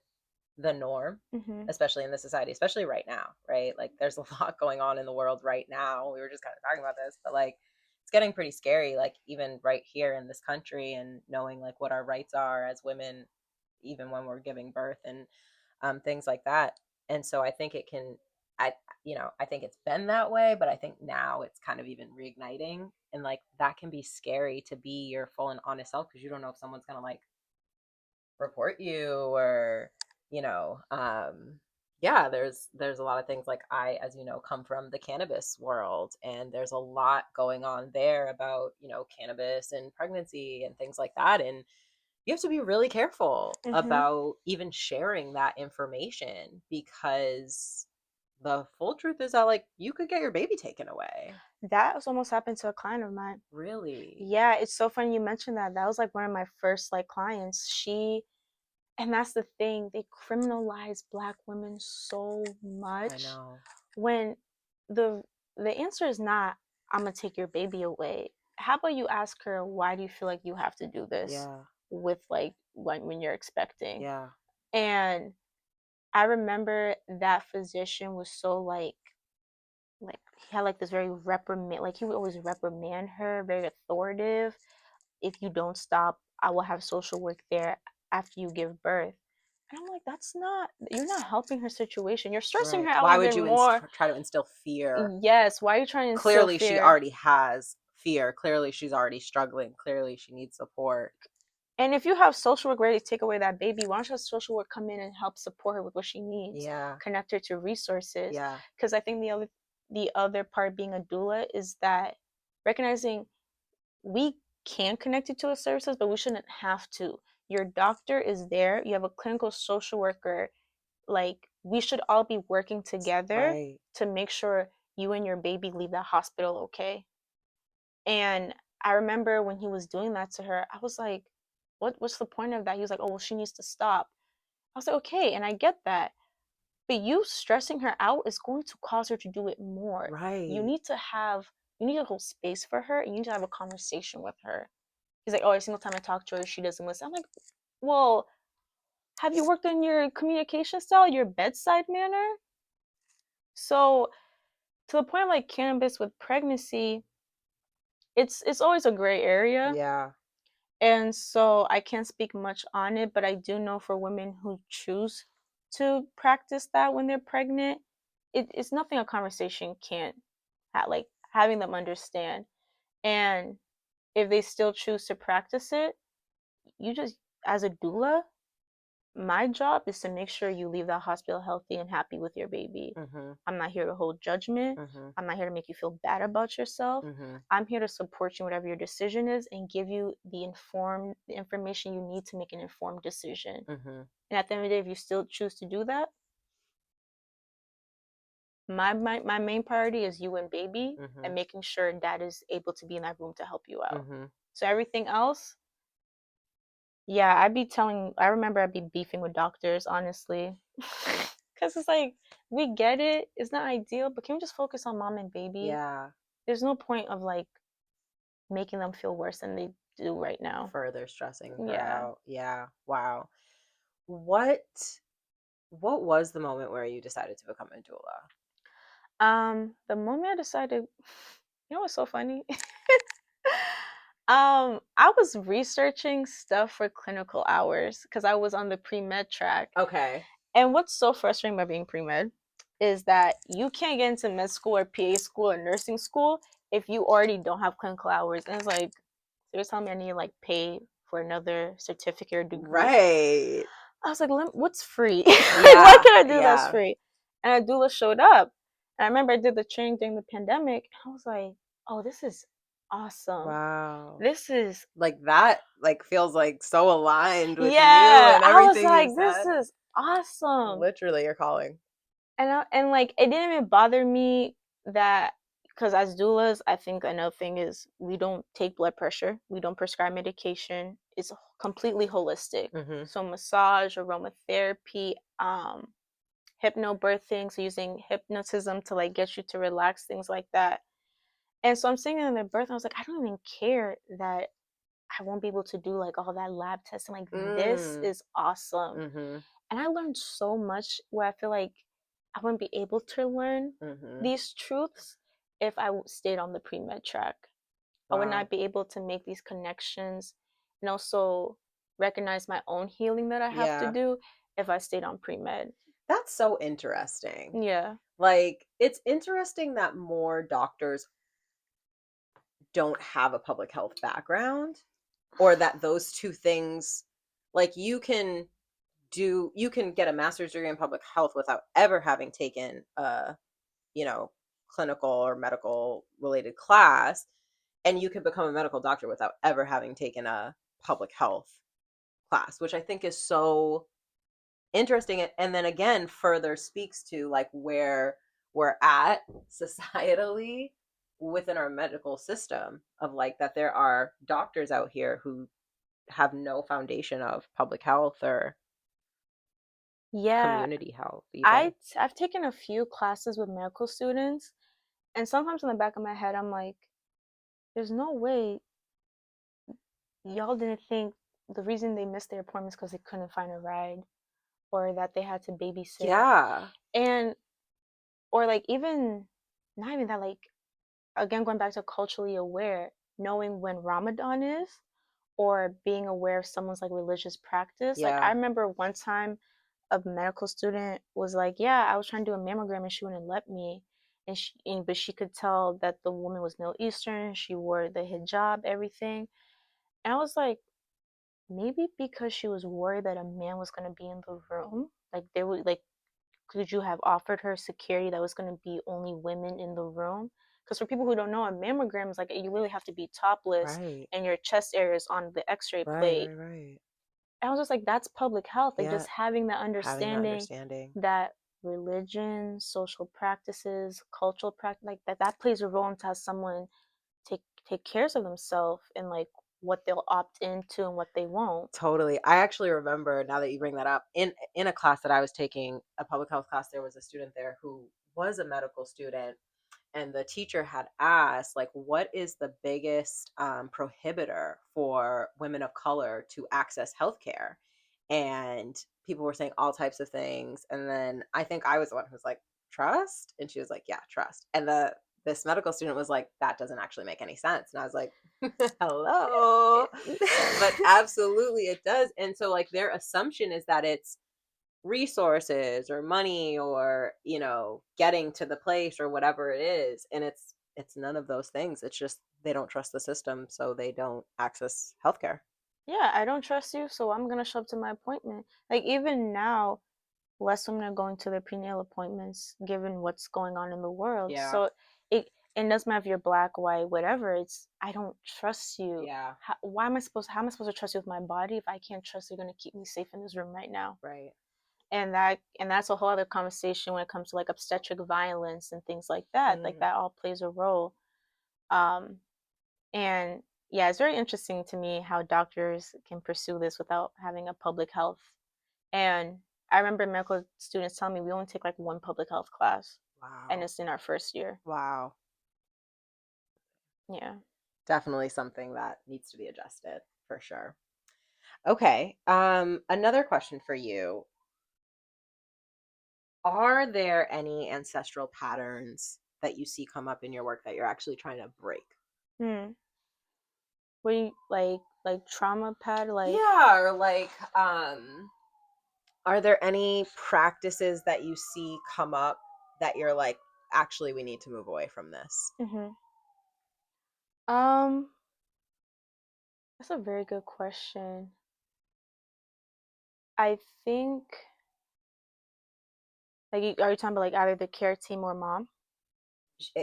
the norm, Mhm. especially in the society, especially right now, right? Like there's a lot going on in the world right now. We were just kind of talking about this, but like it's getting pretty scary, like even right here in this country and knowing like what our rights are as women, even when we're giving birth and things like that. And so I think it can, I, I think it's been that way, but I think now it's kind of even reigniting. And like that can be scary to be your full and honest self because you don't know if someone's going to like report you or you know yeah, there's a lot of things like I, as you know, come from the cannabis world and there's a lot going on there about cannabis and pregnancy and things like that, and you have to be really careful Mhm. about even sharing that information because the full truth is that like you could get your baby taken away. That has almost happened to a client of mine. Really. Yeah, it's so funny you mentioned that. That was like one of my first like clients. And that's the thing, they criminalize black women so I much know. when the the answer is not, I'm gonna take your baby away. How about you ask her, why do you feel like you have to do this Yeah. with like when you're expecting? Yeah. And I remember that physician was so like he had like this very reprimand, like he would always reprimand her, very authoritative. If you don't stop, I will have social work there after you give birth. And I'm like, you're not helping her situation. You're stressing her Right. out Why would even you more. try to instill fear? Yes, why are you trying to instill Clearly she fear? already has fear, clearly she's already struggling, clearly she needs support. And if you have social work ready to take away that baby, why don't you have social work come in and help support her with what she needs, Yeah. connect her to resources? Yeah. Because I think the other part of being a doula is that recognizing we can connect you to the services, but we shouldn't have to. Your doctor is there. You have a clinical social worker. Like we should all be working together Right. to make sure you and your baby leave that hospital okay. And I remember when he was doing that to her, I was like, what's the point of that? He was like, oh, well, she needs to stop. I was like, okay, and I get that. But you stressing her out is going to cause her to do it more. You Right. need to hold space for her and you need to have a conversation with her. He's like, oh, every single time I talk to her, she doesn't listen. I'm like, well, have you worked on your communication style, your bedside manner? So to the point of like cannabis with pregnancy, it's always a gray area. Yeah. And so I can't speak much on it, but I do know for women who choose to practice that when they're pregnant, it's nothing a conversation can't like having them understand. And if they still choose to practice it, you just, as a doula, my job is to make sure you leave that hospital healthy and happy with your baby. Mm-hmm. I'm not here to hold judgment. Mm-hmm. I'm not here to make you feel bad about yourself. Mm-hmm. I'm here to support you in whatever your decision is and give you the information you need to make an informed decision. Mm-hmm. And at the end of the day, if you still choose to do that, my main priority is you and baby, Mm-hmm. and making sure dad is able to be in that room to help you out. Mm-hmm. So everything else, yeah, I remember I'd be beefing with doctors, honestly. Because it's like, we get it, it's not ideal, but can we just focus on mom and baby? Yeah. There's no point of like making them feel worse than they do right now. Further stressing her Yeah. out. Yeah. Wow. What was the moment where you decided to become a doula? The moment I decided, you know what's so funny? I was researching stuff for clinical hours because I was on the pre-med track. Okay. And what's so frustrating about being pre-med is that you can't get into med school or PA school or nursing school if you already don't have clinical hours. And it's like, so you're telling me I need to like pay for another certificate or degree. Right. I was like, what's free? Yeah. What can I do that's Yeah. free? And a doula showed up. And I remember I did the training during the pandemic. I was like, oh, this is awesome. Wow. This is, Like that feels like so aligned with you yeah. and I was everything you like, this said. is awesome. Literally your calling. And like it didn't even bother me that, because as doulas, I think another thing is we don't take blood pressure, we don't prescribe medication. It's completely holistic. Mm-hmm. So massage, aromatherapy, hypnobirthing, so using hypnotism to like get you to relax, things like that. And so I'm sitting in the birth, and I was like, I don't even care that I won't be able to do like all that lab testing. Like, this Mm. is awesome. Mm-hmm. And I learned so much where I feel like I wouldn't be able to learn Mm-hmm. these truths if I stayed on the pre-med track. I would Wow. not be able to make these connections and also recognize my own healing that I have to Yeah. do if I stayed on pre-med. That's so interesting. Yeah. Like, it's interesting that more doctors don't have a public health background, or that those two things, like, you can get a master's degree in public health without ever having taken a, clinical or medical related class, and you can become a medical doctor without ever having taken a public health class, which I think is so interesting. And then again, further speaks to like where we're at societally within our medical system, of like that there are doctors out here who have no foundation of public health or Yeah. community health even. I've taken a few classes with medical students, and sometimes in the back of my head I'm like, there's no way y'all didn't think the reason they missed their appointments because they couldn't find a ride, or that they had to babysit. Yeah. And or like, even not even that, like, again, going back to culturally aware, knowing when Ramadan is, or being aware of someone's like religious practice. Like, I Yeah. remember one time a medical student was like, yeah, I was trying to do a mammogram and she wouldn't let me. But she could tell that the woman was Middle Eastern. She wore the hijab, everything. And I was like, maybe because she was worried that a man was going to be in the room, like they would like, could you have offered her security that was going to be only women in the room? Because for people who don't know, a mammogram is like, you literally have to be topless Right. and your chest area is on the X-ray Right. plate. Right. Right. And I was just like, that's public health. Like, Yeah. just having that Having that understanding understanding. that religion, social practices, cultural practice, like that plays a role into how someone take cares of themselves, and like what they'll opt into and what they won't. Totally. I actually remember, now that you bring that up, in a class that I was taking, a public health class, there was a student there who was a medical student, and the teacher had asked, like, what is the biggest prohibitor for women of color to access healthcare? And people were saying all types of things. And then I think I was the one who was like, trust? And she was like, yeah, trust. And this medical student was like, that doesn't actually make any sense. And I was like, hello. But absolutely it does. And so, like, their assumption is that it's resources or money or, getting to the place or whatever it is. And it's none of those things. It's just they don't trust the system, so they don't access healthcare. Yeah, I don't trust you, so I'm gonna show up to my appointment. Like even now, less women are going to their prenatal appointments given what's going on in the world. Yeah. So it doesn't matter if you're black, white, whatever. It's I don't trust you. Yeah. How am I supposed to trust you with my body if I can't trust you're gonna keep me safe in this room right now? Right. And that's a whole other conversation when it comes to like obstetric violence and things like that. Like that all plays a role. Um and yeah, it's very interesting to me how doctors can pursue this without having a public health. And I remember medical students telling me we only take like one public health class, and Wow. it's in our first year. Wow. Yeah. Definitely something that needs to be adjusted for sure. Okay. Another question for you. Are there any ancestral patterns that you see come up in your work that you're actually trying to break? Hmm. What do you like trauma pad like? Yeah, or like are there any practices that you see come up that you're like, actually we need to move away from this? Mm-hmm. Um, that's a very good question. I think like are you talking about like either the care team or mom?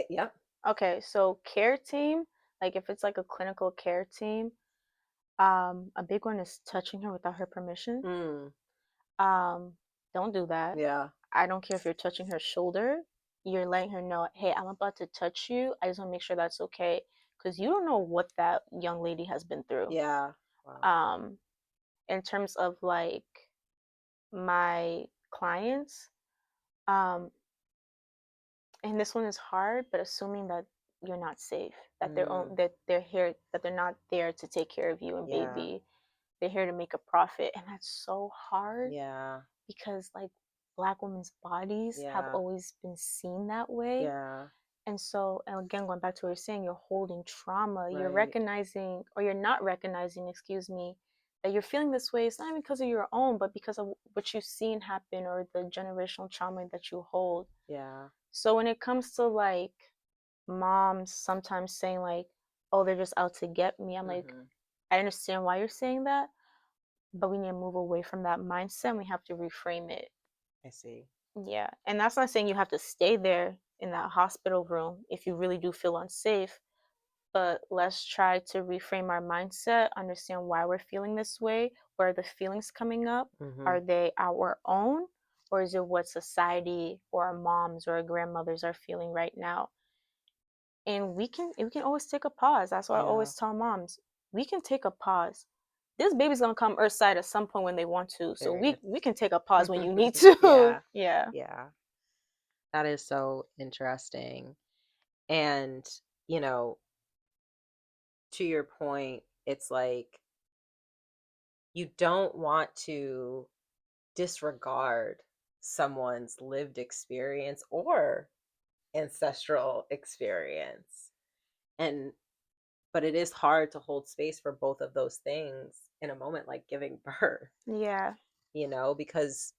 Yep. Okay, so care team, like if it's like a clinical care team, a big one is touching her without her permission. Mm, Um, don't do that. yeah. I don't care if you're touching her shoulder. You're letting her know, hey, I'm about to touch you. I just want to make sure that's okay. Because you don't know what that young lady has been through. Yeah. Wow. Um, in terms of like my clients, um, and this one is hard, but assuming that you're not safe, that Mm, they're here, that they're not there to take care of you and yeah. baby. They're here to make a profit. And that's so hard Yeah. because like black women's bodies have Yeah. always been seen that way. Yeah. And so, and again, going back to what you're saying, you're holding trauma. You're Right. recognizing, or you're not recognizing, excuse me, that you're feeling this way. It's not even because of your own, but because of what you've seen happen or the generational trauma that you hold. Yeah. So when it comes to like moms sometimes saying like, oh, they're just out to get me, I'm like, Mm-hmm. I understand why you're saying that, but we need to move away from that mindset and we have to reframe it. I see. Yeah. And that's not saying you have to stay there in that hospital room if you really do feel unsafe, but let's try to reframe our mindset, understand why we're feeling this way. Where are the feelings coming up? Mm-hmm. Are they our own? Or is it what society or our moms or our grandmothers are feeling right now? And we can always take a pause. That's why I Yeah. always tell moms, we can take a pause. This baby's gonna come earthside at some point when they want to. So Period. we can take a pause when you need to. Yeah. Yeah. Yeah. That is so interesting. And, you know, to your point, it's like you don't want to disregard someone's lived experience or ancestral experience. And but it is hard to hold space for both of those things in a moment like giving birth, Yeah. because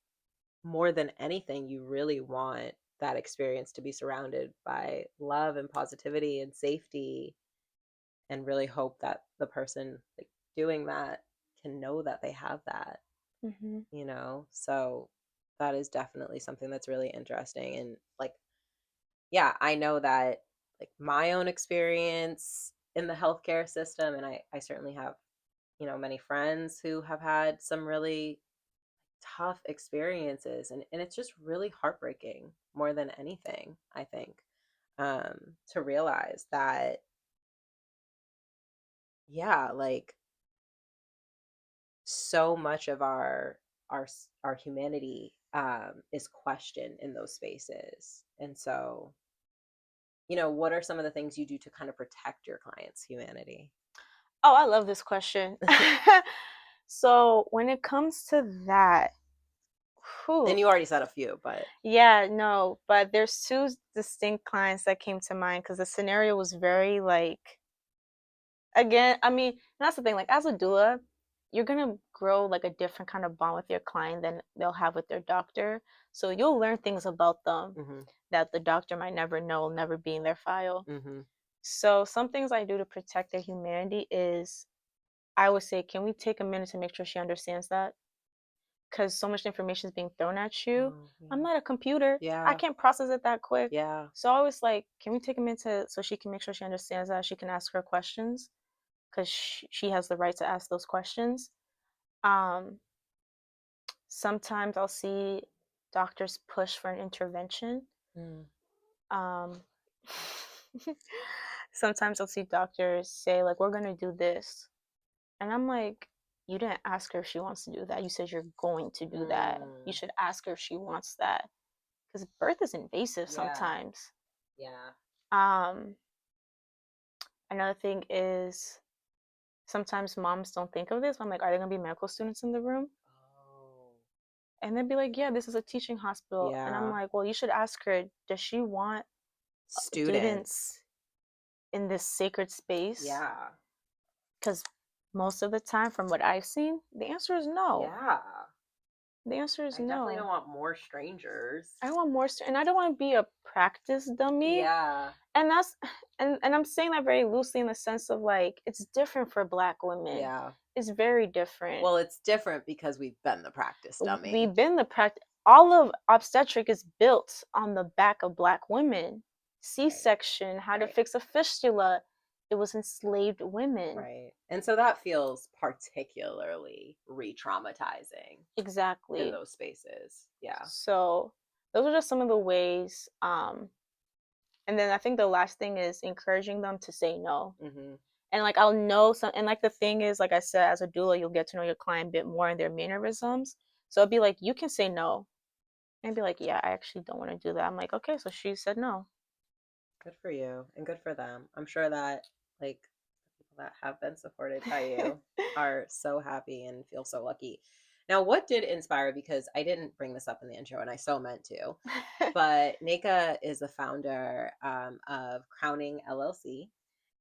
more than anything you really want that experience to be surrounded by love and positivity and safety, and really hope that the person like doing that can know that they have that, Hmm. so that is definitely something that's really interesting. And like, yeah, I know that like my own experience in the healthcare system, and I certainly have, many friends who have had some really tough experiences, and it's just really heartbreaking more than anything, I think, to realize that, yeah, like so much of our humanity is questioned in those spaces. And so what are some of the things you do to kind of protect your clients' humanity? Oh, I love this question. So when it comes to that, And whew, you already said a few, but yeah, no, but there's two distinct clients that came to mind because the scenario was very like, again, I mean, that's the thing, like as a doula, you're gonna grow like a different kind of bond with your client than they'll have with their doctor. So you'll learn things about them mm-hmm, that the doctor might never know, never be in their file. mm-hmm, So some things I do to protect their humanity is I would say, can we take a minute to make sure she understands that? Because so much information is being thrown at you. oh, yeah, I'm not a computer. I yeah, can't process it that quick. yeah, So I was like, can we take a minute so she can make sure she understands that she can ask her questions because she has the right to ask those questions. Um, Sometimes I'll see doctors push for an intervention. mm, Um, Sometimes I'll see doctors say like, we're gonna do this, and I'm like, you didn't ask her if she wants to do that. You said you're going to do that. You mm, should ask her if she wants that. Because birth is invasive yeah, sometimes. yeah, Um, Another thing is sometimes moms don't think of this. I'm like, are there gonna be medical students in the room? oh, And they'd be like, yeah, this is a teaching hospital. And I'm yeah, like, well, you should ask her, does she want students, students in this sacred space? yeah, Because most of the time, from what I've seen, the answer is no. yeah. The answer is I definitely don't no. want more strangers. I want more, and I don't want to be a practice dummy. Yeah, And that's, and I'm saying that very loosely in the sense of like, it's different for Black women. yeah. It's very different. Well, it's different because we've been the practice dummy. We've been the practice. All of obstetric is built on the back of Black women. Right, C-section, how to right, fix a fistula. It was enslaved women. right. And so that feels particularly re-traumatizing in Exactly. those spaces. Yeah. So those are just some of the ways. And then I think the last thing is encouraging them to say no. Mm-hmm. And like I'll know some, and like the thing is, like I said, as a doula, you'll get to know your client a bit more and their mannerisms. So it'd be like, you can say no. And be like, yeah, I actually don't want to do that. I'm like, okay, so she said no. Good for you and good for them. I'm sure that like people that have been supported by you are so happy and feel so lucky. Now, what did inspire, because I didn't bring this up in the intro and I so meant to, but Neika is the founder of Crowning LLC.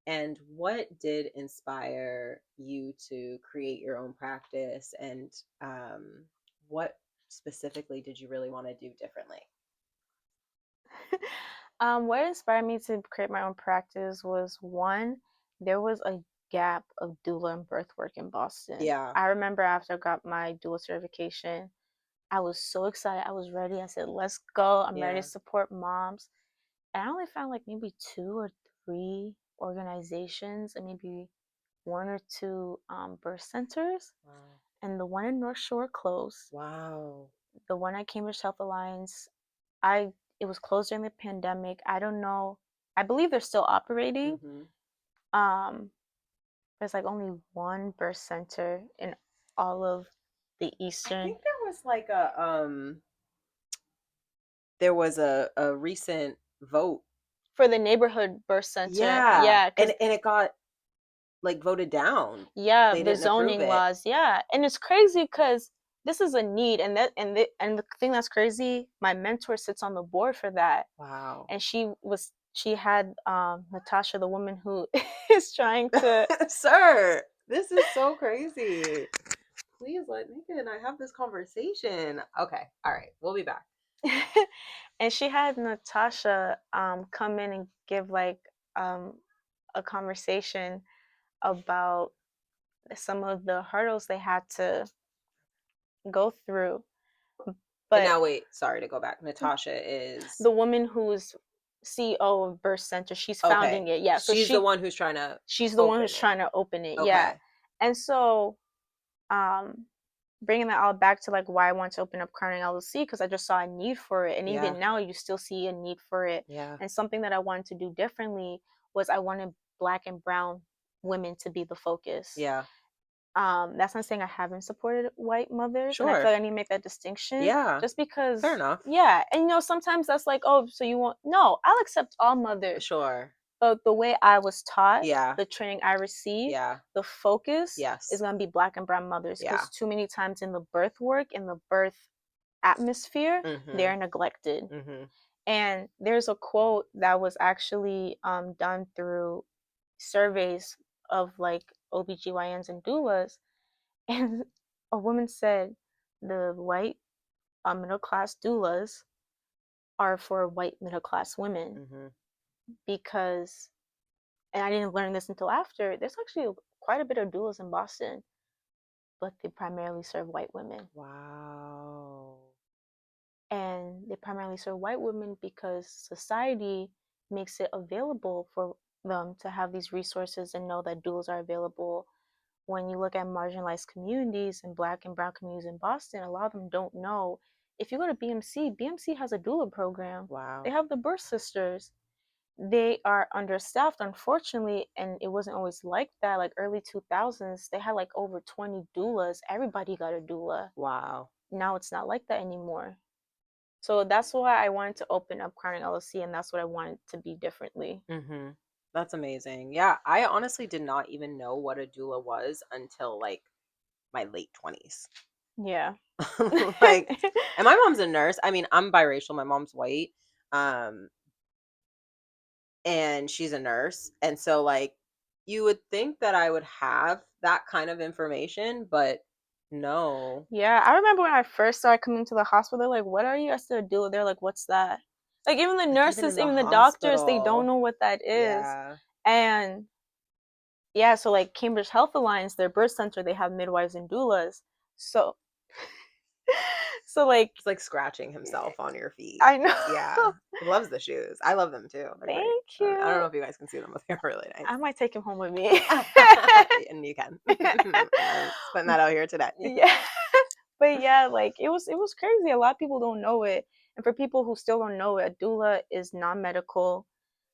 And what did inspire you to create your own practice? And what specifically did you really want to do differently? What inspired me to create my own practice was one, there was a gap of doula and birthwork in Boston. Yeah, I remember after I got my doula certification, I was so excited. I was ready. I said, let's go. I'm ready yeah. to support moms. And I only found like maybe two or three organizations and maybe one or two birth centers. Wow. And the one in North Shore closed. Wow. The one at Cambridge Health Alliance, I it was closed during the pandemic. I don't know. I believe they're still operating. Mm-hmm. Um, there's like only one birth center in all of the I eastern think there was a recent vote. for the neighborhood birth center. Yeah. Yeah, And because it got like voted down. yeah, They the didn't approve zoning it. laws. Yeah, and it's crazy because this is a need, and the thing that's crazy, my mentor sits on the board for that, Wow. and she had Natasha, the woman who is trying to Sir, this is so crazy. Please let Nika and I have this conversation. Okay. All right. We'll be back. and she had Natasha come in and give like um, a conversation about some of the hurdles they had to go through. And But now, wait, sorry to go back. Natasha is the woman who's CEO of Birth Center, she's okay. founding it. Yeah, so She's the one who's trying to she's the one open who's it. trying to open it. Yeah, Okay. and so um, bringing that all back to like why I want to open up Crowning LLC because I just saw a need for it, and Yeah. even now you still see a need for it. Yeah. And something that I wanted to do differently was I wanted Black and Brown women to be the focus. Yeah. That's not saying I haven't supported white mothers, and I feel Sure. like I need to make that distinction. Yeah. Just because, Fair enough. yeah, and sometimes that's like, oh, so you want? No, I'll accept all mothers, Sure. but the way I was taught, Yeah. the training I received, Yeah. the focus is Yes. gonna be Black and brown mothers, Yeah. because too many times in the birth work, in the birth atmosphere, Mm-hmm. they're neglected. Mm-hmm. And there's a quote that was actually done through surveys of like OBGYNs and doulas, and a woman said the white middle class doulas are for white middle class women, Mm-hmm. because, and I didn't learn this until after, there's actually quite a bit of doulas in Boston, but they primarily serve white women. Wow. And they primarily serve white women because society makes it available for them to have these resources and know that doulas are available. When you look at marginalized communities and Black and brown communities in Boston, a lot of them don't know. If you go to BMC has a doula program. They Wow. have the birth sisters. They are understaffed, unfortunately, and it wasn't always like that. Like early 2000s, they had like over 20 doulas. Everybody got a doula. Wow. Now it's not like that anymore. So that's why I wanted to open up Crowning LLC, and that's what I wanted to be differently. Mm-hmm. That's amazing. Yeah, I honestly did not even know what a doula was until like my late 20s. Yeah. Like, and my mom's a nurse. I mean, I'm biracial. My mom's white. Um, and she's a nurse. And so like you would think that I would have that kind of information, but no. Yeah, I remember when I first started coming to the hospital, they're like, "What are you?" I said, "Doula." They're like, "What's that?" Like even the Like even nurses, in the even the doctors, they don't hospital. know what that is. Yeah. And yeah, so like Cambridge Health Alliance, their birth center, they have midwives and doulas. So so like It's like scratching himself on your feet. I know. Yeah. He loves the shoes. I love them too. They're great. Thank I don't you. know if you guys can see them, but they're really I nice. might take him home with me. And you can. I'm just putting that out here today. Yeah. But yeah, like it was crazy. A lot of people don't know it. And for people who still don't know it, a doula is non-medical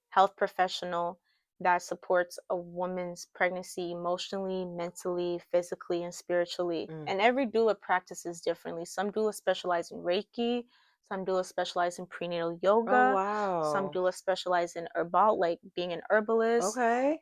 health professional that supports a woman's pregnancy emotionally, mentally, physically, and spiritually. Mm. And every doula practices differently. Some doulas specialize in Reiki, some doulas specialize in prenatal Oh, yoga, some wow. doulas specialize in herbal, like being an herbalist. Okay.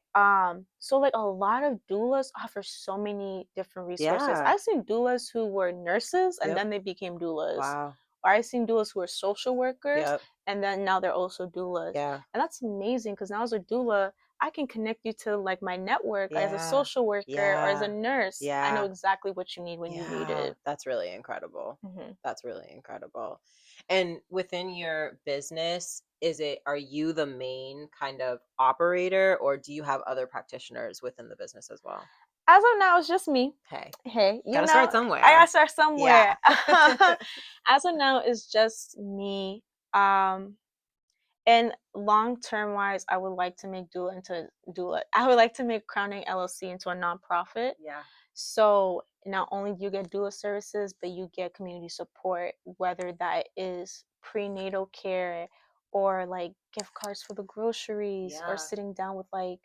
So like a lot of doulas offer so many different resources. Yeah. I've seen doulas who were nurses and Yep. then they became doulas. Wow. Or I've seen doulas who are social workers Yep. and then now they're also doulas. Yeah. And that's amazing because now as a doula, I can connect you to like my network as a Yeah. social worker or as a Yeah. nurse. I know Yeah. exactly what you need when you need Yeah. it. That's really incredible. Hmm. That's really incredible. And within your business, are you the main kind of operator or do you have other practitioners within the business as well? As of now, it's just me. Hey, Hey, gotta start I gotta somewhere. start Yeah. somewhere. As of now, it's just me. And long term wise, I would like to make doula into doula. I would like to make Crowning LLC into a nonprofit. Yeah. So not only do you get doula services, but you get community support, whether that is prenatal care or like gift cards for the groceries or Yeah. sitting down with like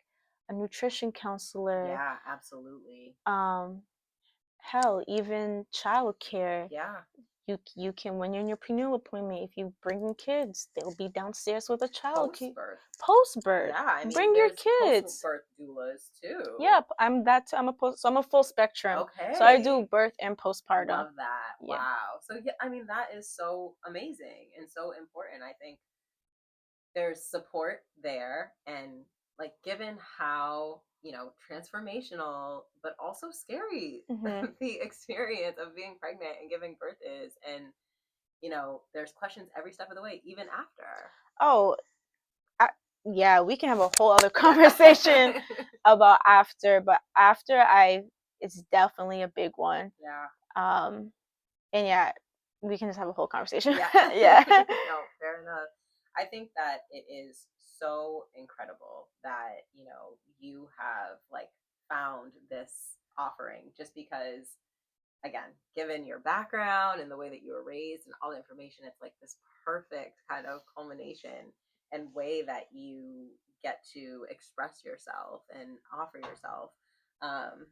a nutrition counselor. Yeah, absolutely. Um, hell, even childcare. Yeah. You can, when you're in your prenatal appointment, if you bring in kids, they'll be downstairs with a child Post birth. post birth. Yeah, I mean, Bring your there's kids. post-birth doulas too. Yeah, I'm that too. So I'm a full spectrum. So I do Okay. birth and postpartum. Love that. Yeah. Wow. So yeah, I mean that is so amazing and so important. I think there's support there and like given how, transformational but also scary Hmm. the experience of being pregnant and giving birth is and there's questions every step of the way even after. Oh, I, yeah, we can have a whole other Yeah. conversation about after, but it's definitely a big one. Yeah. And yeah, we can just have a whole conversation. Yeah. Yeah. No, fair enough. I think that it is so incredible that, you have like found this offering just because again, given your background and the way that you were raised and all the information, it's like this perfect kind of culmination and way that you get to express yourself and offer yourself. Um,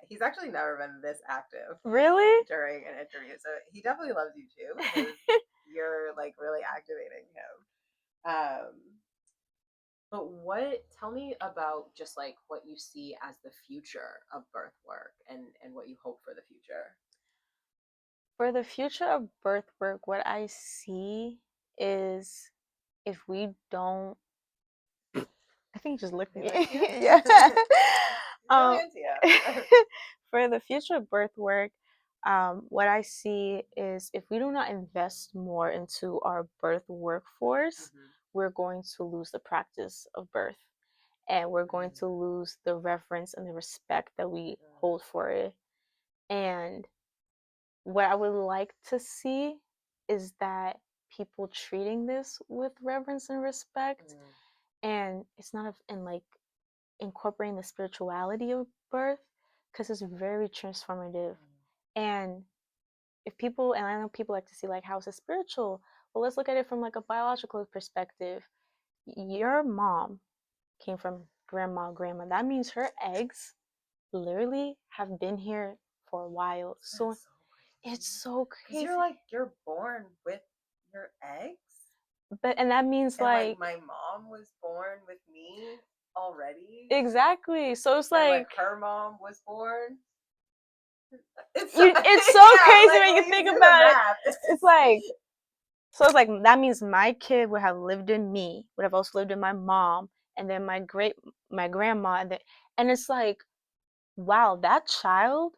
He's actually never been this active. Really? During an interview, so he definitely loves you too because you're like really activating him. But tell me about just like what you see as the future of birth work and what you hope for the future. For the future of birth work, what I see is if we don't, I think just look at me. Yeah. Really um, into you. for the future of birth work, what I see is if we do not invest more into our birth workforce, we're going to lose the practice of birth, and we're going to lose the reverence and the respect that we hold for it. And what I would like to see is that people treating this with reverence and respect, and it's not in like incorporating the spirituality of birth, because it's very transformative. And if people, and I know people like to see like how is it spiritual, well, let's look at it from like a biological perspective. Your mom came from grandma. That means her eggs literally have been here for a while. So it's so crazy. You're born with your eggs. But and that means and like my mom was born with me already. Exactly. So it's like her mom was born. It's so crazy when you think about it. It's like, so it's like that means my kid would have lived in me, would have also lived in my mom, and then my grandma, and it's like, wow, that child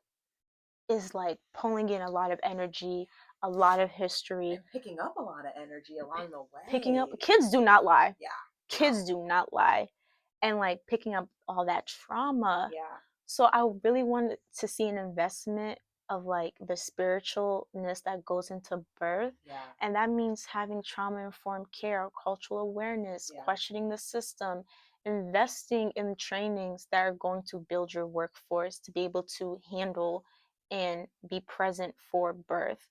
is like pulling in a lot of energy, a lot of history, and picking up a lot of energy along the way. Kids do not lie. Yeah. Kids do not lie. And like picking up all that trauma. Yeah. So I really wanted to see an investment of like the spiritualness that goes into birth. Yeah. And that means having trauma informed care, cultural awareness, questioning the system, investing in trainings that are going to build your workforce to be able to handle and be present for birth.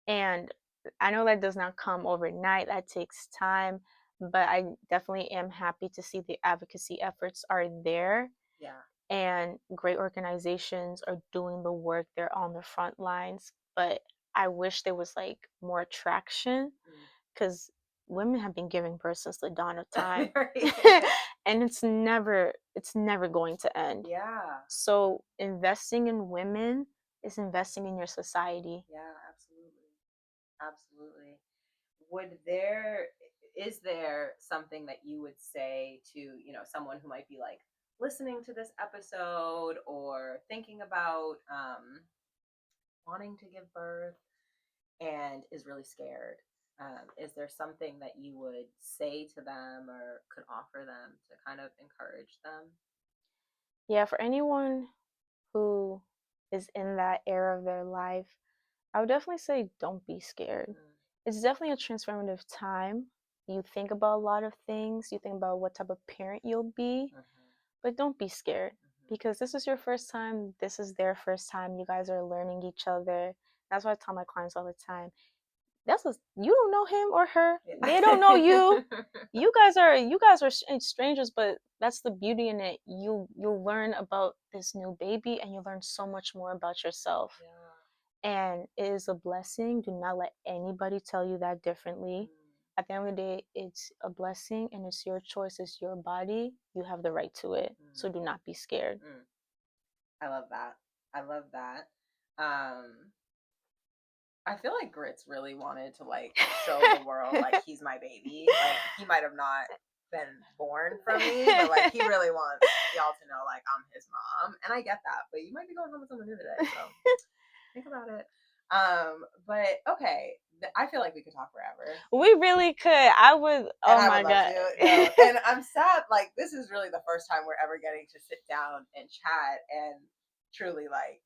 And I know that does not come overnight, that takes time, but I definitely am happy to see the advocacy efforts are there. Yeah. And great organizations are doing the work, they're on the front lines. But I wish there was like more traction, because women have been giving birth since the dawn of time. And it's never going to end. Yeah. So investing in women is investing in your society. Yeah, absolutely. Is there something that you would say to, someone who might be like listening to this episode or thinking about wanting to give birth and is really scared? Is there something that you would say to them or could offer them to kind of encourage them? Yeah, for anyone who is in that era of their life, I would definitely say don't be scared. It's definitely a transformative time. You think about a lot of things. You think about what type of parent you'll be, but don't be scared, because this is your first time. This is their first time. You guys are learning each other. That's what I tell my clients all the time. You don't know him or her. They don't know you. You guys are strangers, but that's the beauty in it. You'll learn about this new baby, and you learn so much more about yourself. And it is a blessing. Do not let anybody tell you that differently. At the end of the day, it's a blessing, and it's your choice. It's your body. You have the right to it. So do not be scared. I love that. I feel like Grits really wanted to like show the world like he's my baby. Like he might have not been born from me, but like he really wants y'all to know like I'm his mom. And I get that, but you might be going home with someone new today, so think about it. But okay, I feel like we could talk forever. We really could. I would. Oh my God. And I'm sad. Like this is really the first time we're ever getting to sit down and chat, and truly like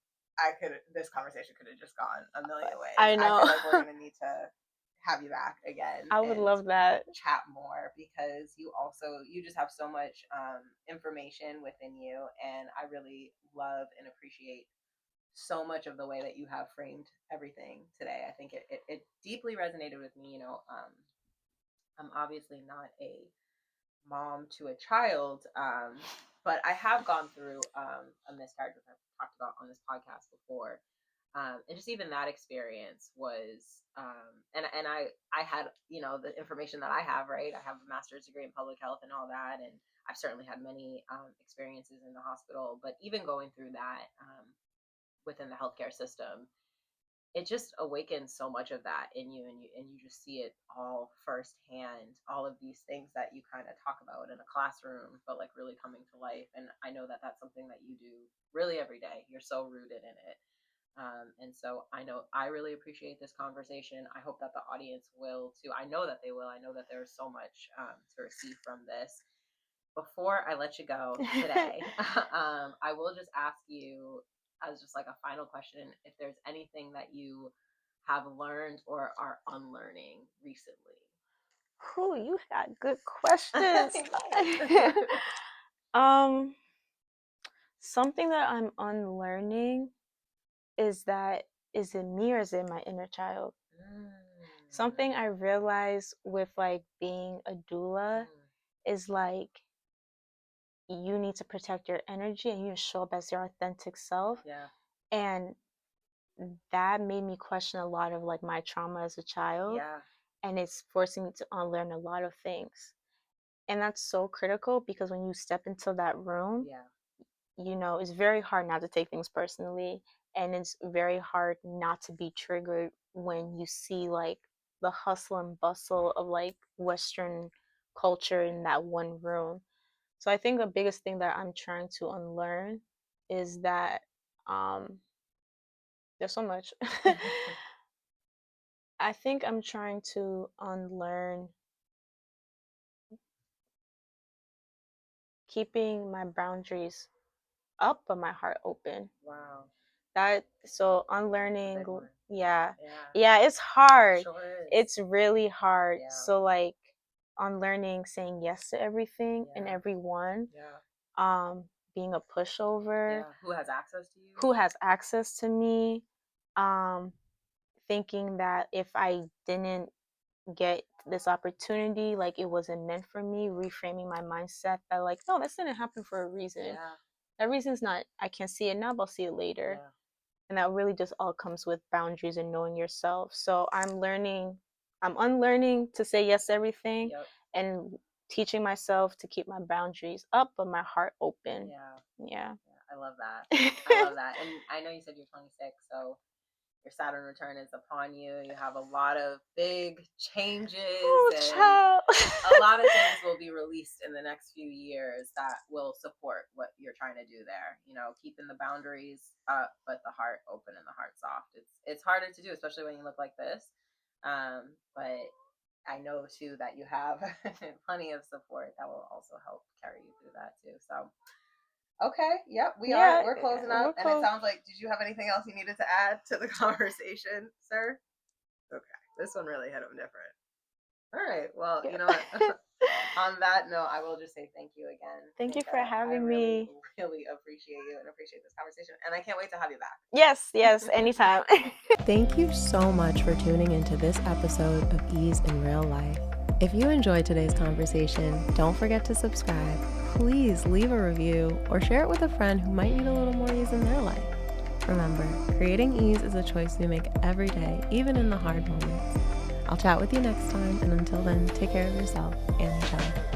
this conversation could have just gone a million ways. I know. I feel like we're gonna need to have you back again. I would love that. Chat more, because you just have so much information within you, and I really love and appreciate so much of the way that you have framed everything today. I think it deeply resonated with me. I'm obviously not a mom to a child, But I have gone through a miscarriage, which I've talked about on this podcast before. And just even that experience was, and I had, the information that I have, right? I have a master's degree in public health and all that, and I've certainly had many experiences in the hospital. But even going through that within the healthcare system, it just awakens so much of that in you, and you just see it all firsthand. All of these things that you kind of talk about in a classroom, but like really coming to life. And I know that that's something that you do really every day. You're so rooted in it. And so I know I really appreciate this conversation. I hope that the audience will too. I know that they will. I know that there's so much to receive from this. Before I let you go today, I will just ask you, as just like a final question, if there's anything that you have learned or are unlearning recently. Whew, you got good questions. Something that I'm unlearning is it me or is it my inner child? Something I realized with like being a doula is like you need to protect your energy and you show up as your authentic self. Yeah. And that made me question a lot of like my trauma as a child. Yeah. And it's forcing me to unlearn a lot of things. And that's so critical because when you step into that room, it's very hard not to take things personally. And it's very hard not to be triggered when you see like the hustle and bustle of like Western culture in that one room. So I think the biggest thing that I'm trying to unlearn is that there's so much. I think I'm trying to unlearn keeping my boundaries up but my heart open. Wow. So unlearning, yeah, it's hard. Sure is. It's really hard. Yeah. So like unlearning saying yes to everything and everyone. Yeah. Being a pushover. Yeah. Who has access to you? Who has access to me? Thinking that if I didn't get this opportunity, like it wasn't meant for me, reframing my mindset that like, no, this didn't happen for a reason. Yeah. That reason's not, I can't see it now, but I'll see it later. Yeah. And that really just all comes with boundaries and knowing yourself. So I'm unlearning to say yes to everything. Yep. And teaching myself to keep my boundaries up but my heart open. Yeah. I love that. I love that. And I know you said you're 26, so your Saturn return is upon you. You have a lot of big changes. And a lot of things will be released in the next few years that will support what you're trying to do there. Keeping the boundaries up, but the heart open and the heart soft. It's harder to do, especially when you look like this. But I know too that you have plenty of support that will also help carry you through that too. So okay. Yep. We're closing up. And it sounds like, did you have anything else you needed to add to the conversation, sir? Okay. This one really hit him different. All right. Well, you know what? On that note, I will just say thank you again. Thank you for having me. I really appreciate you and appreciate this conversation. And I can't wait to have you back. Yes, anytime. Thank you so much for tuning into this episode of Ease in Real Life. If you enjoyed today's conversation, don't forget to subscribe. Please leave a review or share it with a friend who might need a little more ease in their life. Remember, creating ease is a choice we make every day, even in the hard moments. I'll chat with you next time, and until then, take care of yourself and each other.